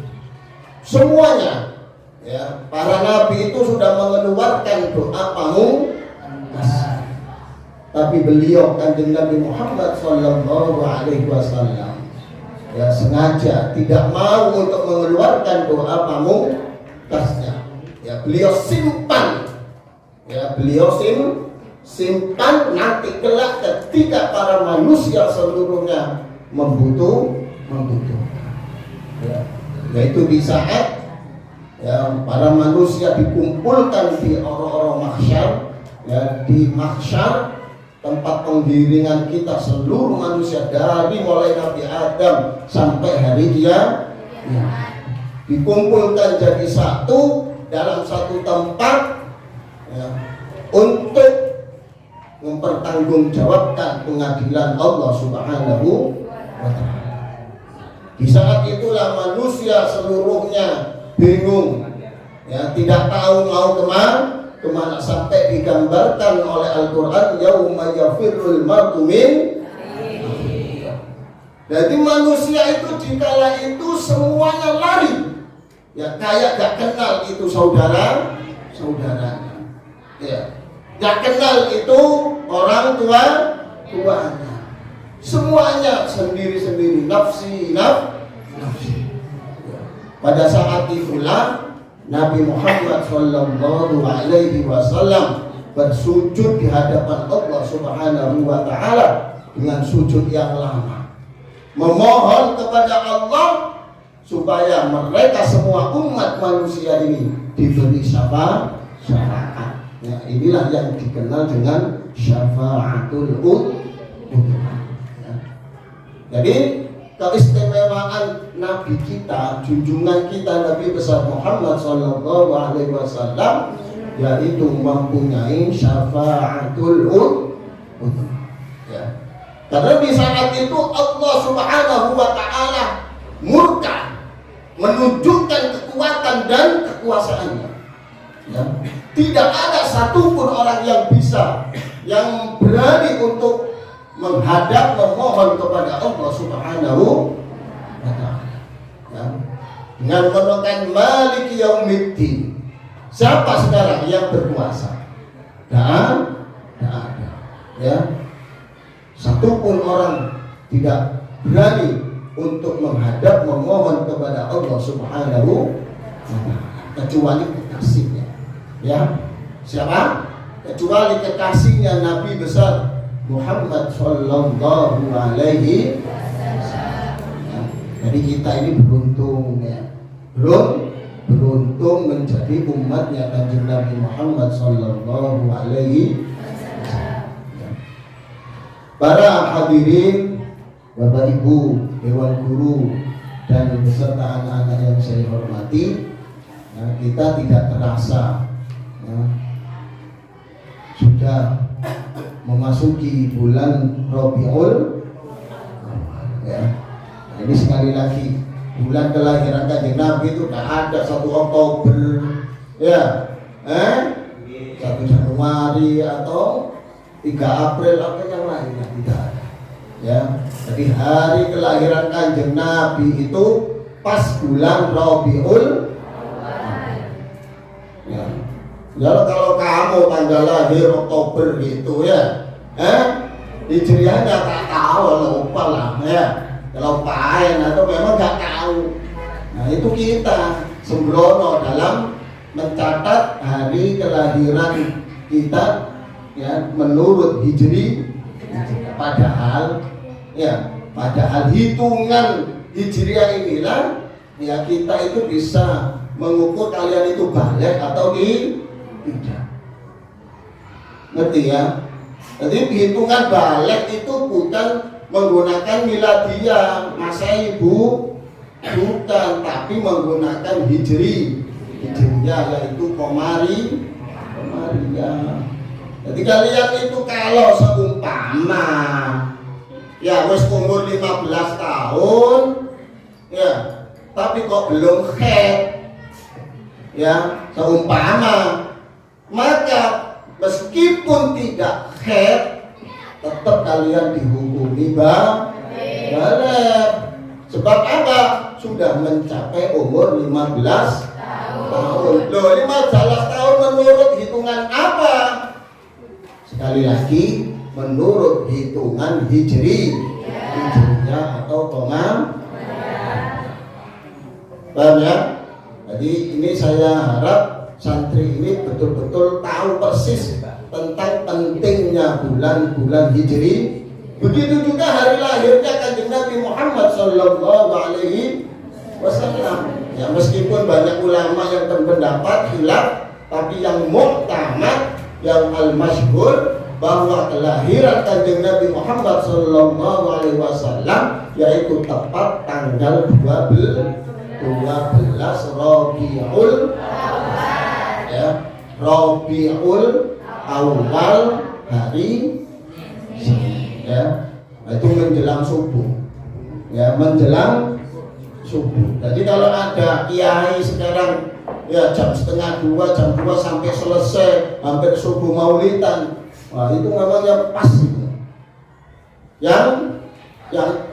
Semuanya ya, para nabi itu sudah mengeluarkan doa pamungkas. Tapi beliau Kanjeng Nabi Muhammad sallallahu alaihi wasallam ya sengaja tidak mau untuk mengeluarkan doa pamungkasnya. Ya, beliau simpan. Ya, beliau simpan nanti kelak ketika para manusia seluruhnya membutuhkan ya, yaitu di saat ya, para manusia dikumpulkan di orang-orang mahsyar ya, di mahsyar tempat penggiringan kita seluruh manusia dari mulai Nabi Adam sampai hari dia ya, dikumpulkan jadi satu dalam satu tempat ya, untuk mempertanggungjawabkan pengadilan Allah Subhanahu wa ta'ala. Di saat itulah manusia seluruhnya bingung ya, tidak tahu mau kemana sampai digambarkan oleh Al-Quran yauma yafirrul mar'u min. Jadi manusia itu dikala itu semuanya lari ya, kayak gak kenal itu saudaranya ya, gak kenal itu orang tuanya, semuanya sendiri-sendiri, nafsi. Pada saat itulah Nabi Muhammad sallallahu alaihi wasallam bersujud di hadapan Allah Subhanahu wa ta'ala dengan sujud yang lama, memohon kepada Allah supaya mereka semua umat manusia ini diberi syafaat. Ya, inilah yang dikenal dengan syafaatul ummah. Ya. Jadi keistimewaan Nabi kita, junjungan kita Nabi besar Muhammad sallallahu alaihi wasallam yaitu mempunyai syafaatul ummah. Ya. Karena di saat itu Allah Subhanahu wa ta'ala murka menunjukkan kekuatan dan kekuasaannya. Ya. Tidak ada satupun orang yang bisa, yang berani untuk menghadap memohon kepada Allah Subhanahu wa ta'ala ya, dengan menekan Maliki Yaumiddin. Siapa sekarang yang berkuasa? Tidak ada ya. Satupun orang tidak berani untuk menghadap memohon kepada Allah Subhanahu wa ta'ala kecuali kekasihnya ya. Siapa? Kecuali kekasihnya Nabi besar Muhammad sallallahu alaihi wasallam. Jadi kita ini beruntung ya. Beruntung menjadi umatnya Kanjeng Nabi Muhammad sallallahu alaihi wasallam. Para hadirin, Bapak Ibu, Dewan Guru dan beserta anak-anak yang saya hormati, ya, kita tidak terasa ya, sudah memasuki bulan Rabiul ya. Nah, ini sekali lagi bulan kelahiran Kanjeng Nabi itu tidak ada 1 Oktober ya, 1 Januari atau 3 April atau yang lainnya, tidak ada ya. Jadi hari kelahiran Kanjeng Nabi itu pas bulan Rabiul ya. Ya, kalau kamu tanggal lahir Oktober gitu ya, Hijriahnya tak tahu, lupa lah ya. kalau paen atau memang nggak tahu. Nah itu kita sembrono dalam mencatat hari kelahiran kita ya menurut Hijri, padahal hitungan Hijriah inilah ya kita itu bisa mengukur kalian itu balik atau tidak. Ngerti ya? Jadi hitungan balik itu bukan menggunakan miladiah Masehi bukan, tapi menggunakan Hijriah yaitu Komariah. Jadi kalian itu kalau seumpama ya wis umur 15 tahun ya, tapi kok belum haid ya, seumpama, maka meskipun tidak haid tetap kalian dihukumi balik. Sebab apa? Sudah mencapai umur 15 tahun. Loh, 15 tahun menurut hitungan apa? Sekali lagi, menurut hitungan Hijriah atau paham ya? Jadi ini saya harap santri ini betul-betul tahu persis tentang pentingnya bulan-bulan Hijri. Begitu juga hari lahirnya Kanjeng Nabi Muhammad Sallallahu Alaihi Wasallam. Ya meskipun banyak ulama yang berpendapat khilaf, tapi yang muhtamad, yang al-masyhur bahwa kelahiran Kanjeng Nabi Muhammad Sallallahu Alaihi Wasallam yaitu tepat tanggal 12 Rabiul ya, Rabiul Awal hari ya, itu menjelang subuh ya, menjelang subuh. Jadi kalau ada kiai sekarang ya jam 1:30, jam 2 sampai selesai hampir subuh maulidan, wah itu namanya pas itu. Yang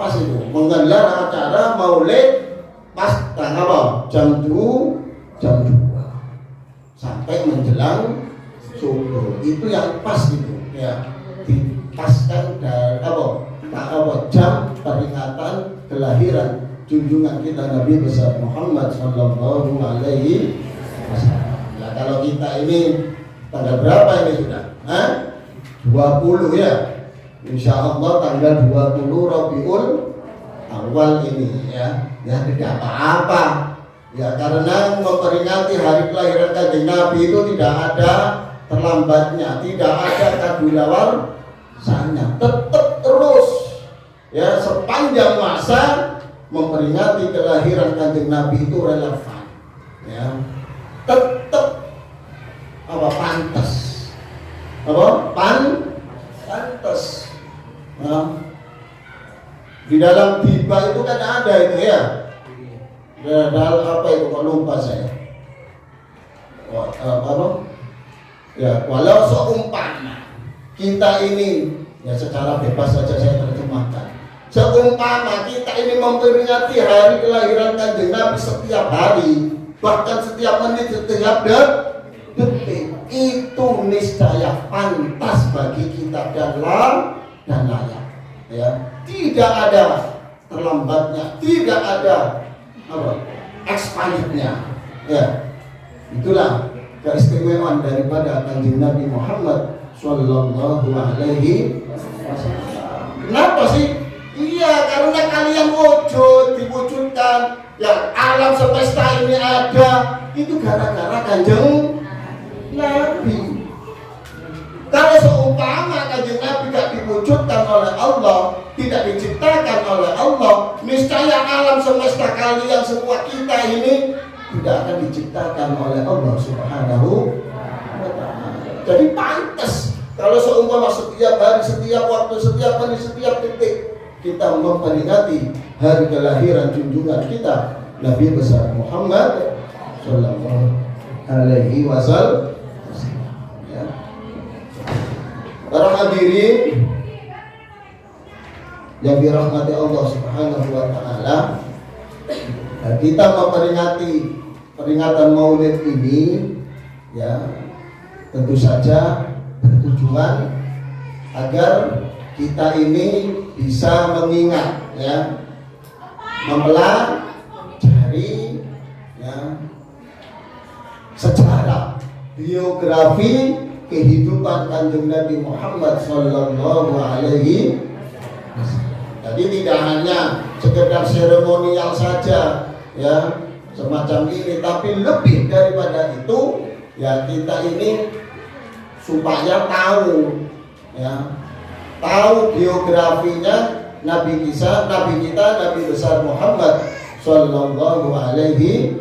pas itu menggelar acara maulid pas tanggal apa? Jam 2 sampai menjelang subuh, itu yang pas itu ya, dipaskan dari jam peringatan kelahiran junjungan kita Nabi besar Muhammad Sallallahu Alaihi Wasallam. Ya kalau kita ini tanggal berapa ini sudah? 20 ya. Insya Allah tanggal 20 Rabiul Awal ini ya. Ya tidak apa-apa. Ya karena memperingati hari kelahiran Kanjeng Nabi itu tidak ada terlambatnya, tidak ada kadulawasanya, tetap terus ya sepanjang masa memperingati kelahiran Kanjeng Nabi itu relevan ya, tetap pantas pantas ya. Di dalam tiba itu kan ada itu ya, dalam apa itu kok lupa saya ya, walau seumpama kita ini ya secara bebas saja saya terjemahkan, seumpama kita ini memperingati hari kelahiran Kanjeng Nabi setiap hari, bahkan setiap menit, setiap detik, itu niscaya pantas bagi kita dan layak ya, tidak ada terlambatnya, tidak ada expirednya ya. Itulah keistimewaan daripada Kanjeng Nabi Muhammad Sallallahu Alaihi Wasallam. Kenapa sih? Iya, karena kalian diwujudkan yang alam semesta ini ada, itu gara-gara Kanjeng Nabi. Kalau seumpama Kanjeng Nabi tidak diwujudkan oleh Allah, tidak diciptakan oleh Allah, niscaya alam semesta kalian semua kita ini tidak akan diciptakan oleh Allah Subhanahu wa Ta'ala. Jadi pantas kalau seumpama setiap hari, setiap waktu, setiap menit, setiap detik kita memperingati hari kelahiran junjungan kita Nabi besar Muhammad Sallallahu Alaihi Wasallam. Ya. Para hadirin yang dirahmati Allah Subhanahu wa Ta'ala, kita memperingati peringatan Maulid ini ya tentu saja bertujuan agar kita ini bisa mengingat ya, mempelajari ya, sejarah biografi kehidupan Kanjeng Nabi Muhammad Sallallahu Alaihi Wasallam. Jadi tidak hanya sekedar seremonial saja ya semacam ini, tapi lebih daripada itu ya kita ini supaya tahu ya, tahu biografinya Nabi kita, Nabi besar Muhammad Sallallahu Alaihi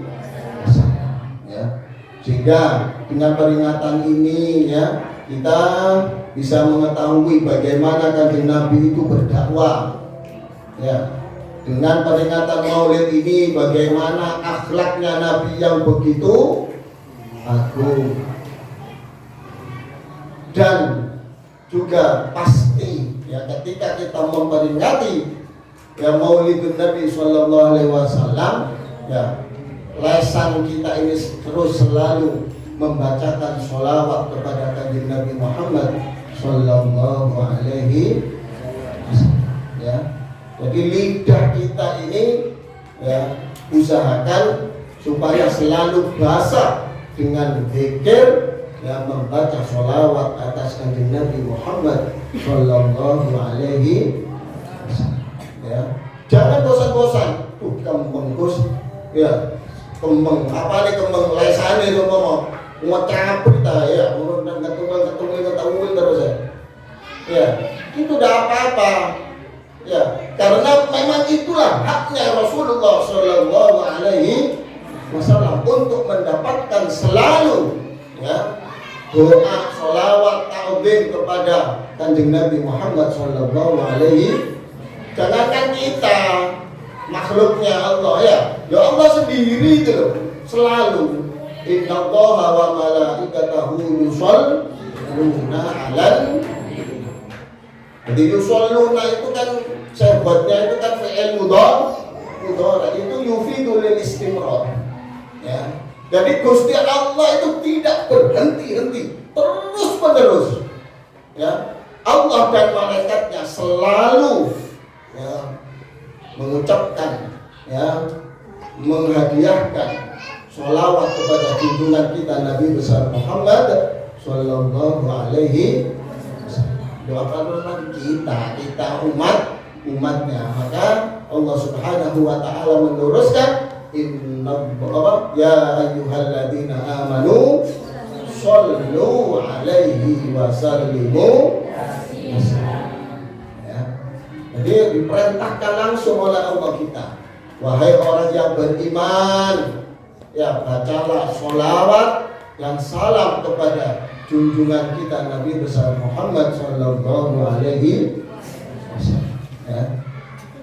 Wasallam ya. Sehingga dengan peringatan ini ya kita bisa mengetahui bagaimana Kanjeng Nabi itu berdakwah ya. Dengan peringatan Maulid ini bagaimana akhlaknya Nabi yang begitu agung. Dan juga pasti ya ketika kita memperingati ya Maulidun Nabi Sallallahu Alaihi Wasallam ya, lesan kita ini terus selalu membacakan sholawat kepada Kanjeng Nabi Muhammad Sallallahu Alaihi Wasallam ya. Jadi lidah kita ini ya usahakan supaya selalu basah dengan zikir ya, membaca sholawat atas Kanjeng Nabi Muhammad Sallallahu Alaihi Wasallam ya. Jangan bosan-bosan kembang Gus ya, kembang apa nih, kembang lesane ngomong ngocaprit ya, urun ketemu terus ya, itu udah apa-apa ya, karena memang itulah haknya Rasulullah Sallallahu Alaihi Wasallam untuk mendapatkan selalu ya doa, sholawat, ta'zim kepada Kanjeng Nabi Muhammad Sallallahu Alaihi. Jangankan kita, makhluknya Allah ya, ya Allah sendiri itu loh, selalu innallaha wa malaikatahu yusholluna 'alan. Jadi yusholluna itu kan sebutnya itu kan fi'il mudhari, itu yufidu lil istimrar ya. Jadi Gusti Allah itu tidak berhenti-henti, terus menerus ya. Allah dan malaikatnya selalu ya mengucapkan ya, menghadiahkan sholawat kepada junjungan kita Nabi besar Muhammad Sallallahu Alaihi Wasallam. Doakan kita umatnya, maka Allah Subhanahu Wa Taala meneruskan inna ya ayyuhalladzina amanu shollu alaihi wa sallimu ya. Jadi diperintahkan langsung oleh Allah kita, wahai orang yang beriman ya, bacalah sholawat dan salam kepada junjungan kita Nabi besar Muhammad Sallallahu Alaihi Wasallam ya.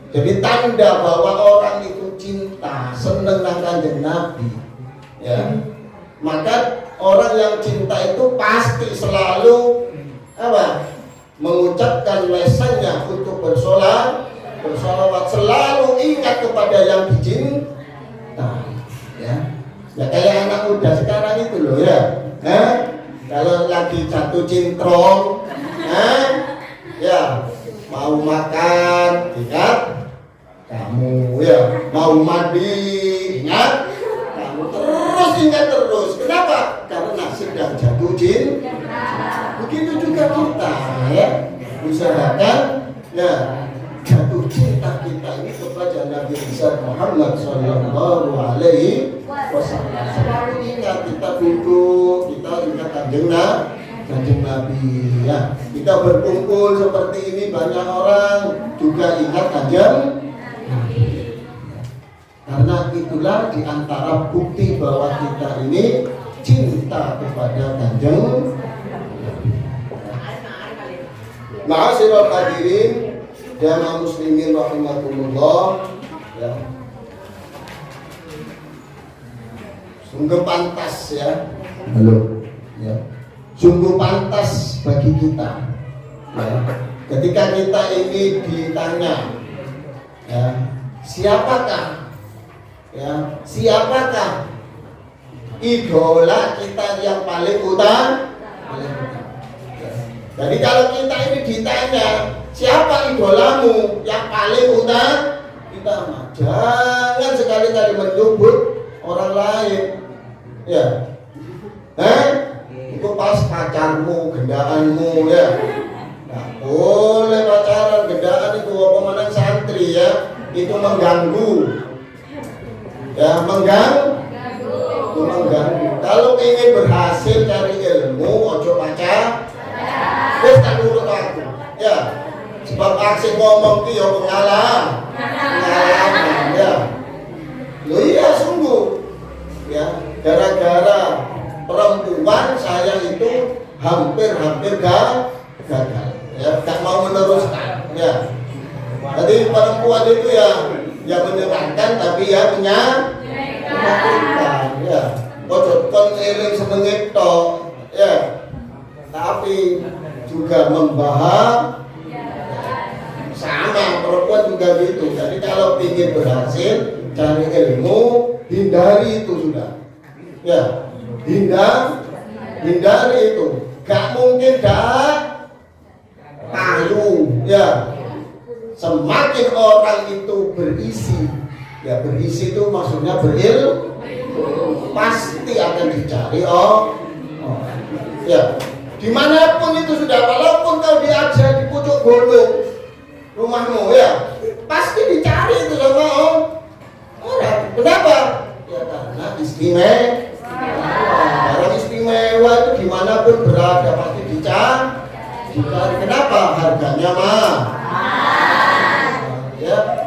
Jadi tanda bahwa orang itu cinta, senang dengan Kanjeng Nabi ya, maka orang yang cinta itu pasti selalu apa? Mengucapkan lesannya untuk bersolawat, selalu ingat kepada yang dicintai ya. Ya kayak anak muda sekarang itu loh ya, kalau lagi jatuh cintrong ya, mau makan ingat kamu ya, mau mandi ingat kamu, terus ingat terus. Kenapa? Karena sedang jatuh cinta. Begitu juga kita ya, usahakan ya jatuh cinta kita ini kepada Nabi besar Muhammad Sallallahu Alaihi Wasallam. Selalu ingat kita duduk, kita ingat Kanjeng Nabi ya. Kita berkumpul seperti ini, banyak orang juga ingat Kanjeng. Karena itulah diantara bukti bahwa kita ini cinta kepada Kanjeng. Ma'asyiral hadirin jamaah muslimin rahimakumullah ya. Sungguh pantas ya. Halo ya. Sungguh pantas bagi kita ya, ketika kita ini ditanya ya, siapakah idola kita yang paling utama ya. Jadi kalau kita ini ditanya siapa idolamu yang paling utama, kita mah jangan sekali-kali menyebut orang lain. Ya. Itu pas pacarmu, gendaanmu ya. Nah, boleh pacaran, gendaan itu apa menang santri ya. Itu mengganggu. Ya, mengganggu. Kalau ingin berhasil cari ilmu, ojo pacar. Wes tak nurut aku. Ya. Sebab aksi ngomong ki yo pengalaman ya. Loh iya sungguh. Ya, gara-gara perempuan saya itu hampir gagal. Ya, tak mau meneruskan. Ya. Jadi perempuan itu ya menyenangkan tapi ya menyakitkan. Ya. Ojo kon eling seneng tok. Ya. Tapi juga membahas sama perempuan juga gitu. Jadi kalau ingin berhasil cari ilmu, hindari itu sudah. Ya, hindari itu. Gak mungkin payu. Ya, semakin orang itu berisi, ya berisi itu maksudnya berilmu, pasti akan dicari. Ya, dimanapun itu sudah, walaupun kau diajar di pucuk gunung rumahmu ya, pasti dicari itu sama orang. Kenapa? Ya karena istimewa. Barang istimewa itu dimanapun berada pasti dicari. Kenapa? Harganya mah. Ya.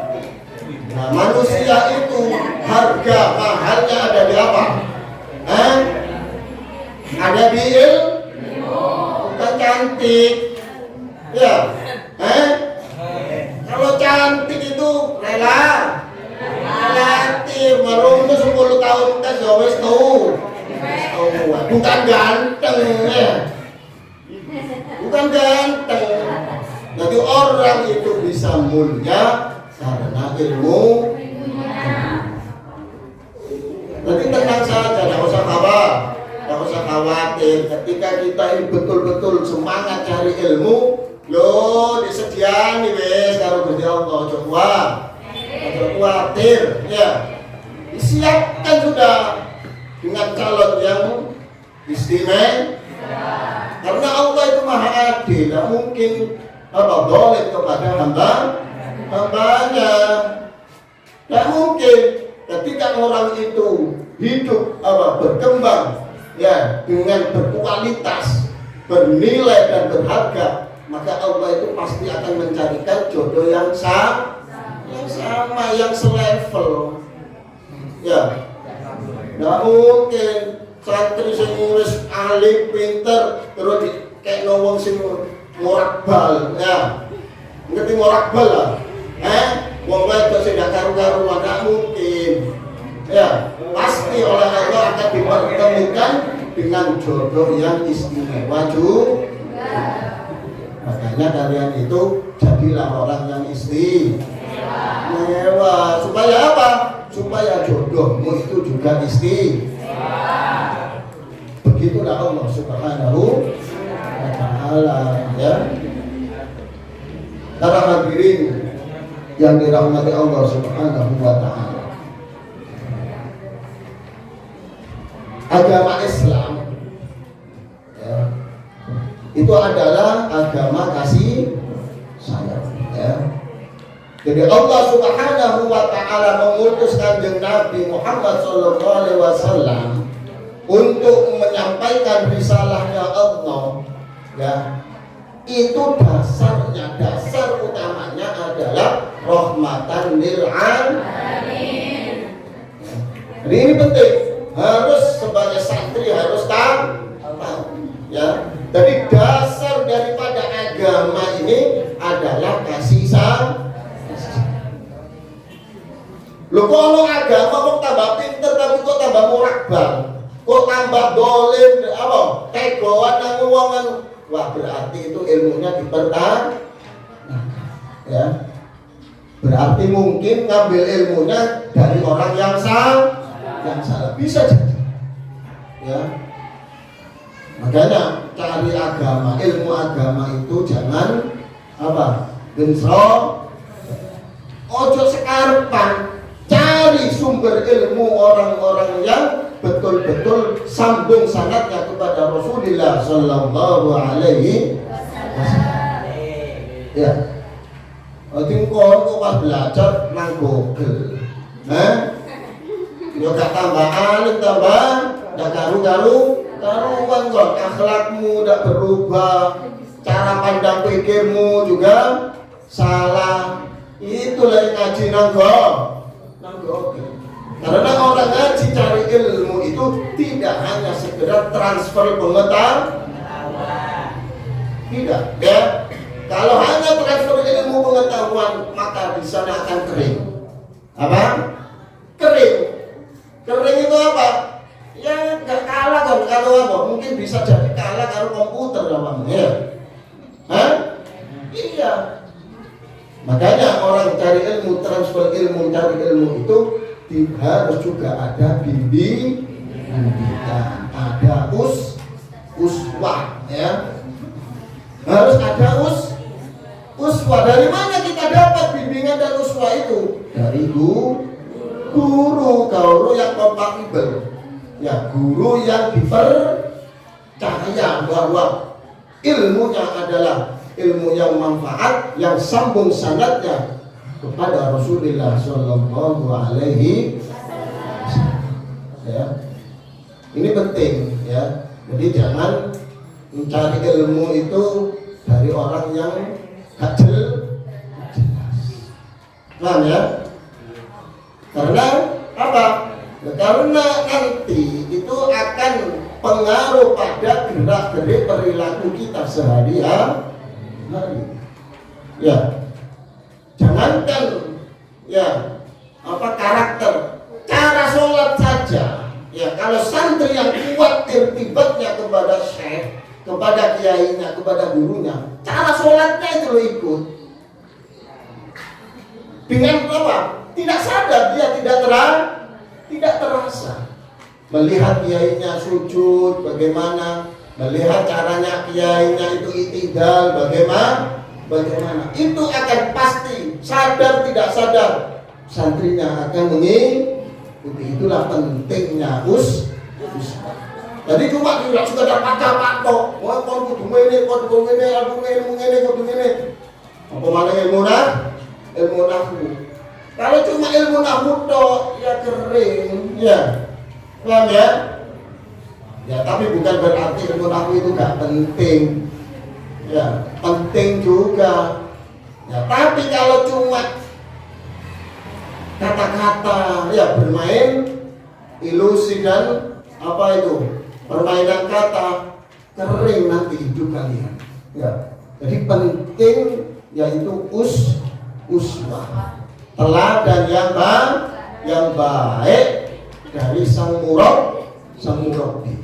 Nah, manusia itu harga mahalnya ada di apa? Ada di ilmu, bukan cantik. Ya. Kalau cantik itu relatif, merumah 10 tahun kan ya wis tuh. Bukan ganteng ya. Bukan ganteng. Jadi orang itu bisa mulia karena ilmu. Nanti tenang saja, tidak usah khawatir. Ketika kita ini betul-betul semangat cari ilmu, lo disediani wes karo Gusti Allah, ojo khawatir ya. Disiapkan sudah dengan calon yang istimewa. Karena Allah itu maha adil, tidak mungkin zalim kepada hambanya. Tidak mungkin. Ketika orang itu hidup berkembang ya dengan berkualitas, bernilai dan berharga, maka Allah itu pasti akan mencarikan jodoh yang sama, yang selevel. Ya, nggak mungkin santri sing wis alim pinter terus kayak wong sing morak-bal, ya. Ngerti morak-bal lah? Wong wedok sing gak karu-karuan, nggak mungkin. Ya, pasti oleh Allah akan dipertemukan dengan jodoh yang istimewa juga. Makanya kalian itu jadilah orang yang istimewa. Supaya apa? Supaya jodohmu itu juga istimewa. Begitulah Allah Subhanahu wa ta'ala ya. Para hadirin yang dirahmati Allah Subhanahu wa ta'ala. Agama Islam ya, itu adalah agama kasih sayang ya. Jadi Allah Subhanahu wa ta'ala mengutus Kanjeng Nabi Muhammad sallallahu alaihi wasallam untuk menyampaikan risalahnya Allah ya. Itu dasarnya, dasar utamanya adalah rahmatan lil alamin. Ini penting, harus sebagai santri harus tahu ya. Jadi dasar daripada agama ini adalah kasih sayang. Loh kalau agama kok tambah pinter tapi kok tambah morak-bal, kok tambah dolim apa? Tegoan nang wongan. Wah, berarti itu ilmunya dipertahankan. Ya. Berarti mungkin ngambil ilmunya dari orang yang salah. Bisa jadi. Ya. Makanya cari agama, ilmu agama itu jangan apa? Gensro. ojo sekarepan, cari sumber ilmu orang-orang yang betul-betul sambung sanadnya kepada Rasulullah Sallallahu Alaihi Wasallam. Ya, kok pas belajar nang Google, yo gak tambah alim tambah, gak karuan kok akhlakmu gak berubah, cara pandang pikirmu juga salah. Itulah yang ngaji nang Google. Karena orang ngaji cari ilmu itu tidak hanya sekedar transfer pengetahuan. Tidak, ya. Kalau hanya transfer ilmu pengetahuan, maka di sana akan kering. Apa? Kering. Kering itu apa? Ya nggak kalah kan kalau apa? Mungkin bisa jadi kalah kalau komputer namanya. Ya. Hah? Iya. Makanya orang cari ilmu, transfer ilmu, cari ilmu itu harus juga ada bimbingan kita, ada uswah, ya. Harus ada uswah. Dari mana kita dapat bimbingan dan uswah itu? Dari guru yang kompatibel, ya, guru yang dipercaya bahwa ilmunya adalah ilmu yang manfaat, yang sambung sanadnya kepada Rasulullah Sallallahu Alaihi Wasallam. Ya, ini penting, ya. Jadi jangan mencari ilmu itu dari orang yang gak jelas. Paham ya? Karena apa? Ya, karena nanti itu akan pengaruh pada gerak-gerik perilaku kita sehari-hari. Ya, jangankan ya karakter, cara sholat saja. Ya, kalau santri yang kuat irtibatnya kepada syekh, kepada kiainya, kepada gurunya, cara sholatnya itu lo ikut. Dengan apa? Tidak sadar, dia tidak terasa. Melihat kiainya sujud, bagaimana? Melihat caranya kiainya itu itidal, bagaimana? Itu akan pasti, sadar tidak sadar, santrinya akan mengikuti. Itulah pentingnya uswah. Jadi cuma tidak sekedar pakai tok. Wah, kon kudu ngene, kudu ngene. Apa mana ilmu nahwu? Kalau cuma ilmu nahwu tok, ya kering, ya. Paham ya? Ya, tapi bukan berarti ilmu nahwu itu gak penting. Ya, penting juga. Ya, tapi kalau cuma kata-kata, ya bermain ilusi dan apa itu? Permainan kata, kering nanti hidup kalian. Ya. Jadi penting yaitu uswah. Teladan yang baik dari sang murabbi.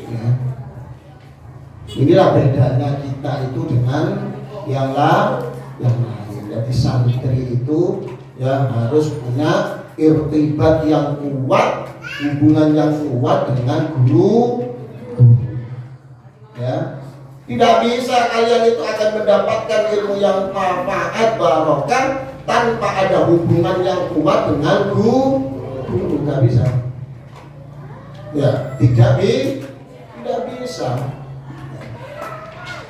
Ya. Inilah bedanya kita itu dengan yang lain. Jadi santri itu ya harus punya irtibat yang kuat, hubungan yang kuat dengan guru. Ya, tidak bisa kalian itu akan mendapatkan ilmu yang manfaat barokah tanpa ada hubungan yang kuat dengan guru. Tidak bisa. Ya, tidak bisa.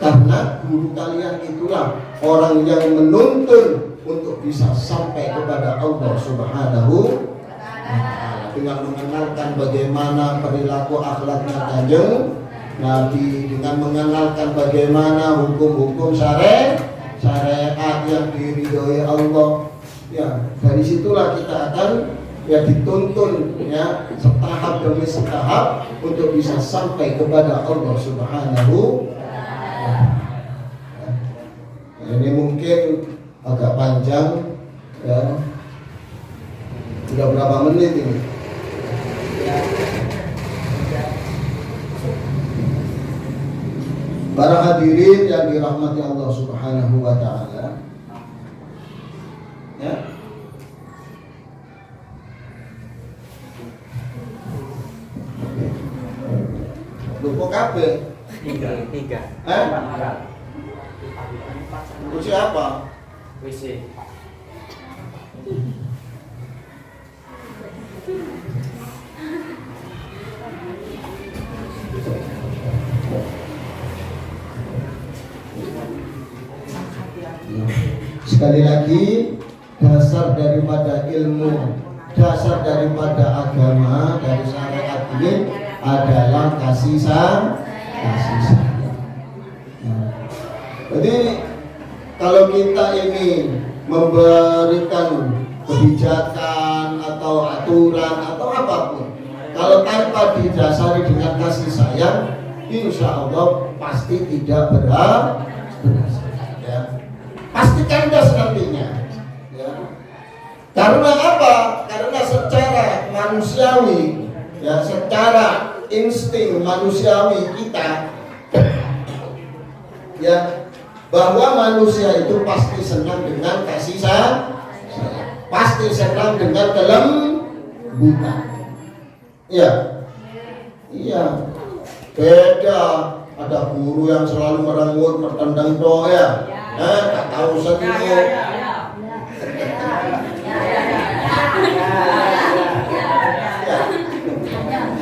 Karena guru kalian itulah orang yang menuntun untuk bisa sampai kepada Allah Subhanahu wa Ta'ala, dengan mengenalkan bagaimana perilaku akhlaknya Kanjeng Nabi, dengan mengenalkan bagaimana hukum-hukum syariat yang diridhoi Allah. Ya, dari situlah kita akan ya dituntun ya setahap demi setahap untuk bisa sampai kepada Allah Subhanahu wa Ta'ala. Ini mungkin agak panjang ya. Sudah berapa menit ini? Para hadirin yang dirahmati Allah Subhanahu wa Ta'ala. Ya. Lupa kabeh. Tiga. Kursi apa? WC. Sekali lagi, dasar daripada ilmu, dasar daripada agama dari syariat ini adalah kasih sayang. Jadi kalau kita ini memberikan kebijakan atau aturan atau apapun, kalau tanpa didasari dengan kasih sayang, insya Allah pasti tidak berhasil. Ya. Pasti kandas nantinya. Ya. Karena apa? Karena secara manusiawi, ya, secara insting manusiawi kita, ya, bahwa manusia itu pasti senang dengan kasih sayang, pasti senang dengan kelembutan. Iya, iya. Beda ada guru yang selalu merenggut, bertendang doa, ya. Tak tahu senyum.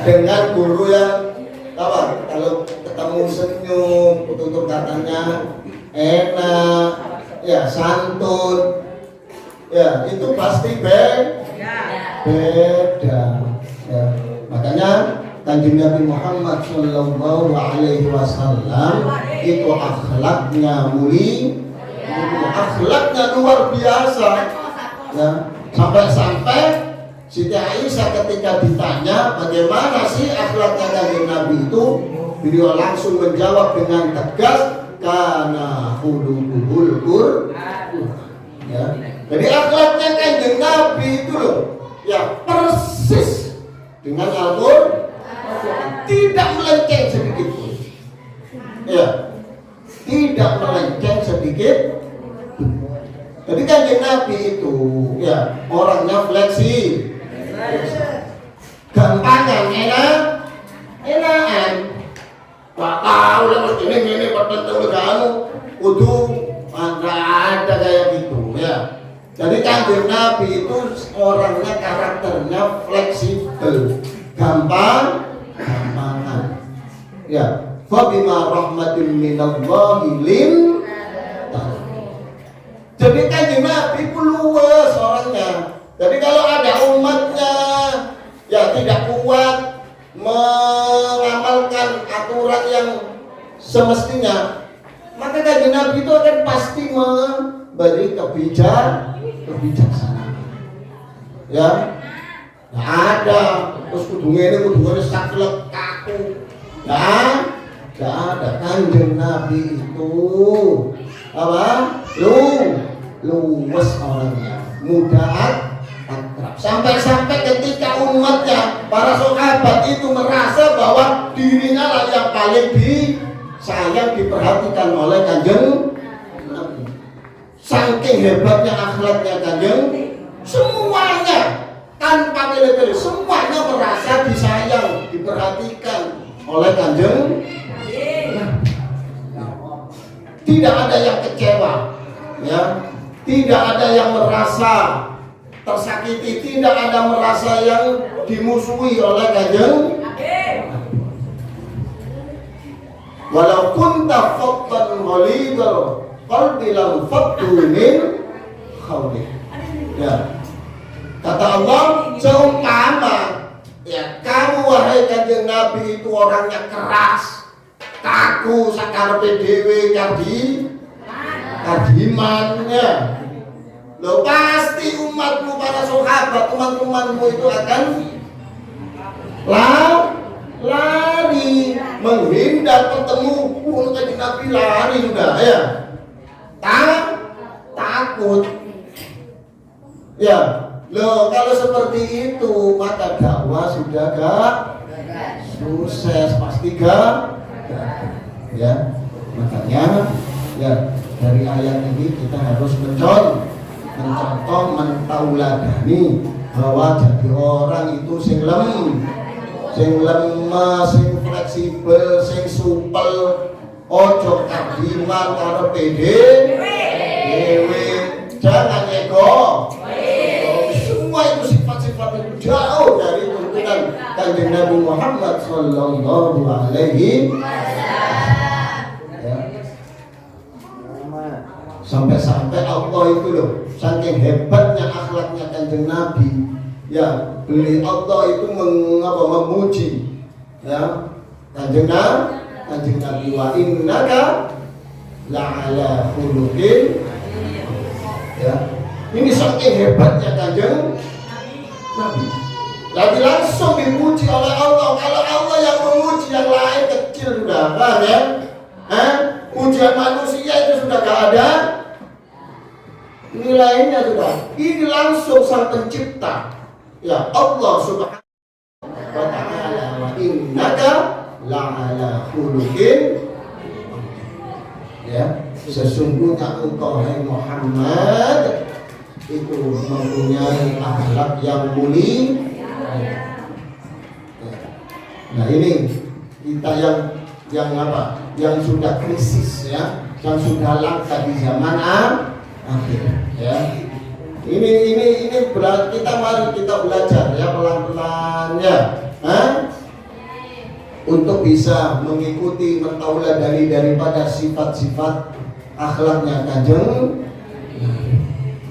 Dengan guru yang apa? Kalau ketemu senyum, tutur katanya enak, ya, santun, ya, itu pasti beda. Ya. Makanya Kanjeng Nabi Muhammad Shallallahu Alaihi Wasallam itu akhlaknya mulia, akhlaknya luar biasa. Ya. Sampai-sampai Siti Aisyah ketika ditanya bagaimana sih akhlaknya Kanjeng Nabi itu, beliau langsung menjawab dengan tegas, kana khuluquhul Qur'an. Ya. Jadi akhlaknya Kanjeng Nabi itu loh, ya, persis dengan Al-Qur'an, tidak melenceng sedikit pun. Ya. Tidak melenceng sedikit. Jadi Kanjeng Nabi itu, ya, orangnya fleksibel. Gampangan, enakan. Gak tahu lah mesti ini tertentu kamu kudu ada kayak gitu, ya. Jadi Kanjeng Nabi itu orangnya karakternya fleksibel, gampangan. Ya, fa bima rahmatin minallahi lim. Jadi Kanjeng Nabi itu luas orangnya. Jadi kalau ada umatnya ya tidak kuat mengamalkan aturan yang semestinya, maka Kanjeng Nabi itu akan pasti memberi kebijaksanaan. Ya, nggak ada terus kudu saklek kaku. Nggak ada. Kanjeng Nabi itu apa? Luwes orangnya, mudah akrab. Sampai-sampai ketika umatnya, para sahabat itu merasa bahwa dirinya lah yang paling disayang, diperhatikan oleh Kanjeng Nabi. Saking hebatnya akhlaknya Kanjeng, semuanya tanpa pilih-pilih, semuanya merasa disayang, diperhatikan oleh Kanjeng. Tidak ada yang kecewa, ya. Tidak ada yang merasa tersakiti, tidak ada merasa yang dimusuhi oleh Kanjeng. Walau kunta faddan ghalidhal qalbi lam faddu min hawlik. Ya. Kata Allah, seumpama ya kamu wahai Kanjeng Nabi itu orangnya keras, kaku sakarepe dhewe kadimannya. Loh pasti umatmu, para sahabat, teman-temanmu itu akan lari, menghindar bertemu. Kanjeng Nabi lari sudah, ya. Takut. Ya. Loh kalau seperti itu maka dakwah sudah gak sukses, pasti gak. Ya. Makanya ya dari ayat ini kita harus mencontoh, mentauladani bahwa jadi orang itu sing lemah, sing fleksibel, sing supel, ojo kadiman karo dewe, jangan ego. Semua itu sifat-sifat tapi jauh dari tuntunan Kanjeng Nabi Muhammad sallallahu alaihi wasallam. Ya. Sampai-sampai Allah itu loh, saking hebatnya akhlaknya Kanjeng Nabi, ya beli Allah itu memuji, ya Kanjeng Nabi wa innaka la'ala khuluqin. Ya, ini saking hebatnya Kanjeng Nabi. Jadi langsung dipuji oleh Allah. Kalau Allah yang memuji yang lain kecil sudah, paham ya? Pujian manusia itu sudah gak ada nilainya sudah. Ini langsung sang pencipta, ya Allah Subhanahu wa ta'ala, wa innaka la'ala khuluqin. Ya, sesungguhnya engkau hai Muhammad itu mempunyai akhlak yang mulia. Nah ini kita yang apa? Yang sudah krisis ya, yang sudah langka di zaman akhir ya. Ini kita mari kita belajar ya pelan-pelan ya. Untuk bisa mengikuti mentauladani daripada sifat-sifat akhlaknya Kanjeng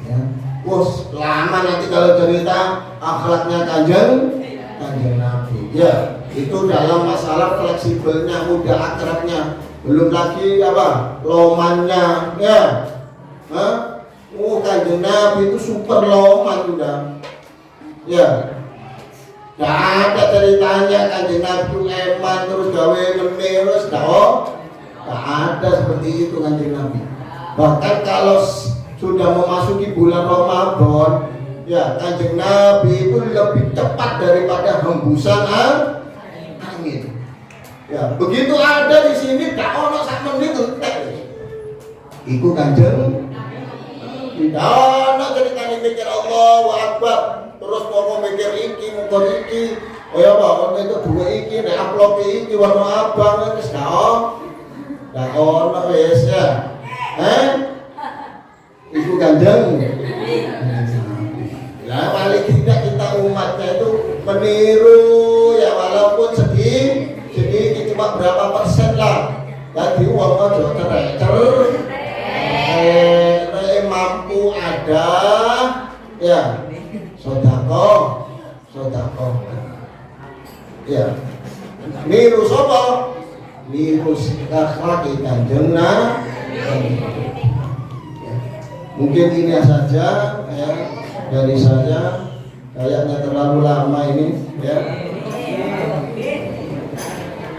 ya. Bos, lama nanti kalau cerita akhlaknya Kanjeng Nabi ya, itu dalam masalah fleksibelnya, mudah akrabnya, belum lagi apa lomannya ya. Kanjeng Nabi itu super loman sudah ya. Gak ada ceritanya Kanjeng Nabi itu eman terus gawe menir terus gak ada seperti itu Kanjeng Nabi. Bahkan kalau sudah memasuki bulan Ramadan ya, Kanjeng Nabi itu lebih cepat daripada hembusan angin. Ya, begitu ada di sini gak ono sak menit entek. Iku Kanjeng tidak ono ceritanya mikir Allahu Akbar terus mau mikir iki mungkin iki oh ya Pak itu dua iki nek upload iki warna abang wis gak ono wis ya. Iku Kanjeng. Nah paling tidak kita umatnya itu meniru ya, walaupun sedikit cuma berapa persen lah. Tadi uang aja cerecer mampu ada ya sodako ya niru sopo niru akhlak Kanjeng Nabi. Mungkin ini saja ya dari saya, kayaknya terlalu lama ini ya.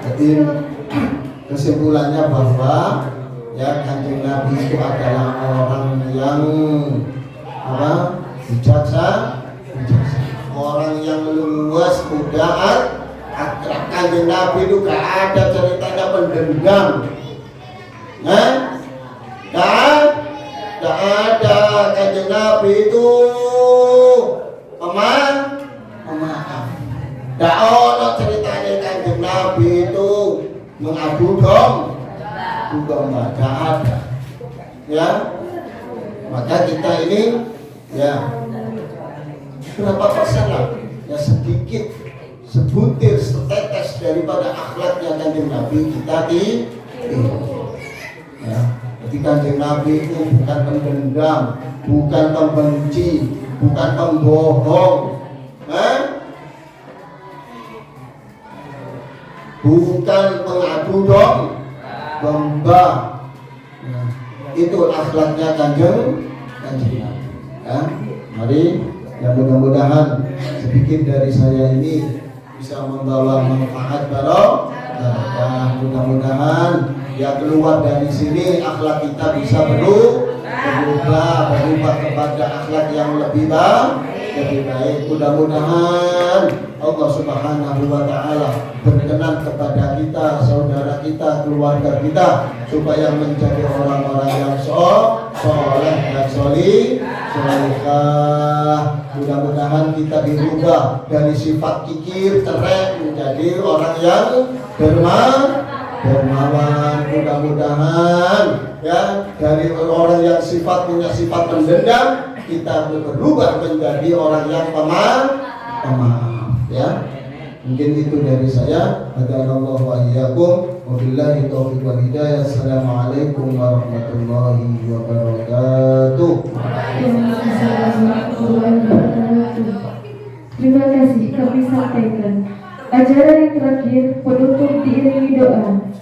Jadi kesimpulannya bahwa ya Kanjeng Nabi itu adalah orang yang bijaksana, orang yang luas, mudah akrab. Kanjeng Nabi itu gak ada ceritanya pendendam, gak ada. Kanjeng Nabi itu pemaaf. Gak ada ceritanya Kanjeng Nabi itu mengadu domba, gak ada ya. Maka kita ini ya berapa persen lah ya, sedikit sebutir setetes daripada akhlaknya Kanjeng Nabi kita ya. Jadi Kanjeng Nabi itu bukan pendendam, bukan pembenci, bukan pembohong, bukan pengadu domba. Nah, itu akhlaknya Kanjeng Nabi. Ya, mari ya mudah-mudahan sedikit dari saya ini bisa membawa manfaat barokah. Mudah-mudahan ya keluar dari sini akhlak kita bisa berubah kepada akhlak yang lebih baik. Mudah-mudahan Allah Subhanahu wa ta'ala berkenan kepada kita, saudara kita, keluarga kita, supaya menjadi orang-orang yang soleh dan solihah. Mudah-mudahan kita dirubah dari sifat kikir, cerai menjadi orang yang dermawan. Mudah-mudahan ya dari orang yang punya sifat pendendam, kita berubah menjadi orang yang Mungkin itu dari saya. Hadanallahu wa iyyakum. Wabillahi taufiq wal hidayah. Assalamualaikum warahmatullahi wabarakatuh. Terima kasih kami sampaikan. Ajaran yang terakhir penutup diiringi doa.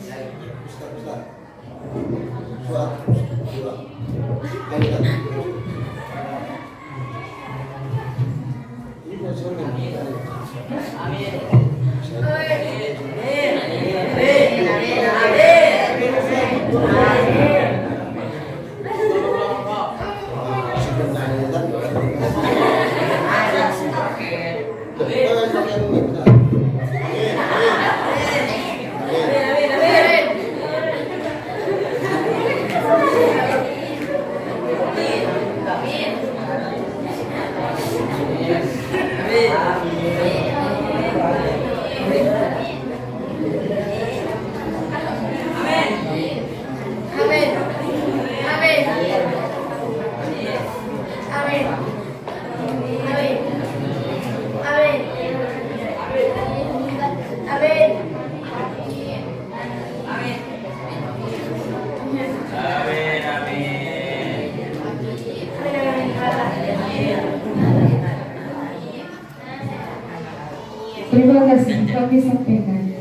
Terima kasih kami sampaikan.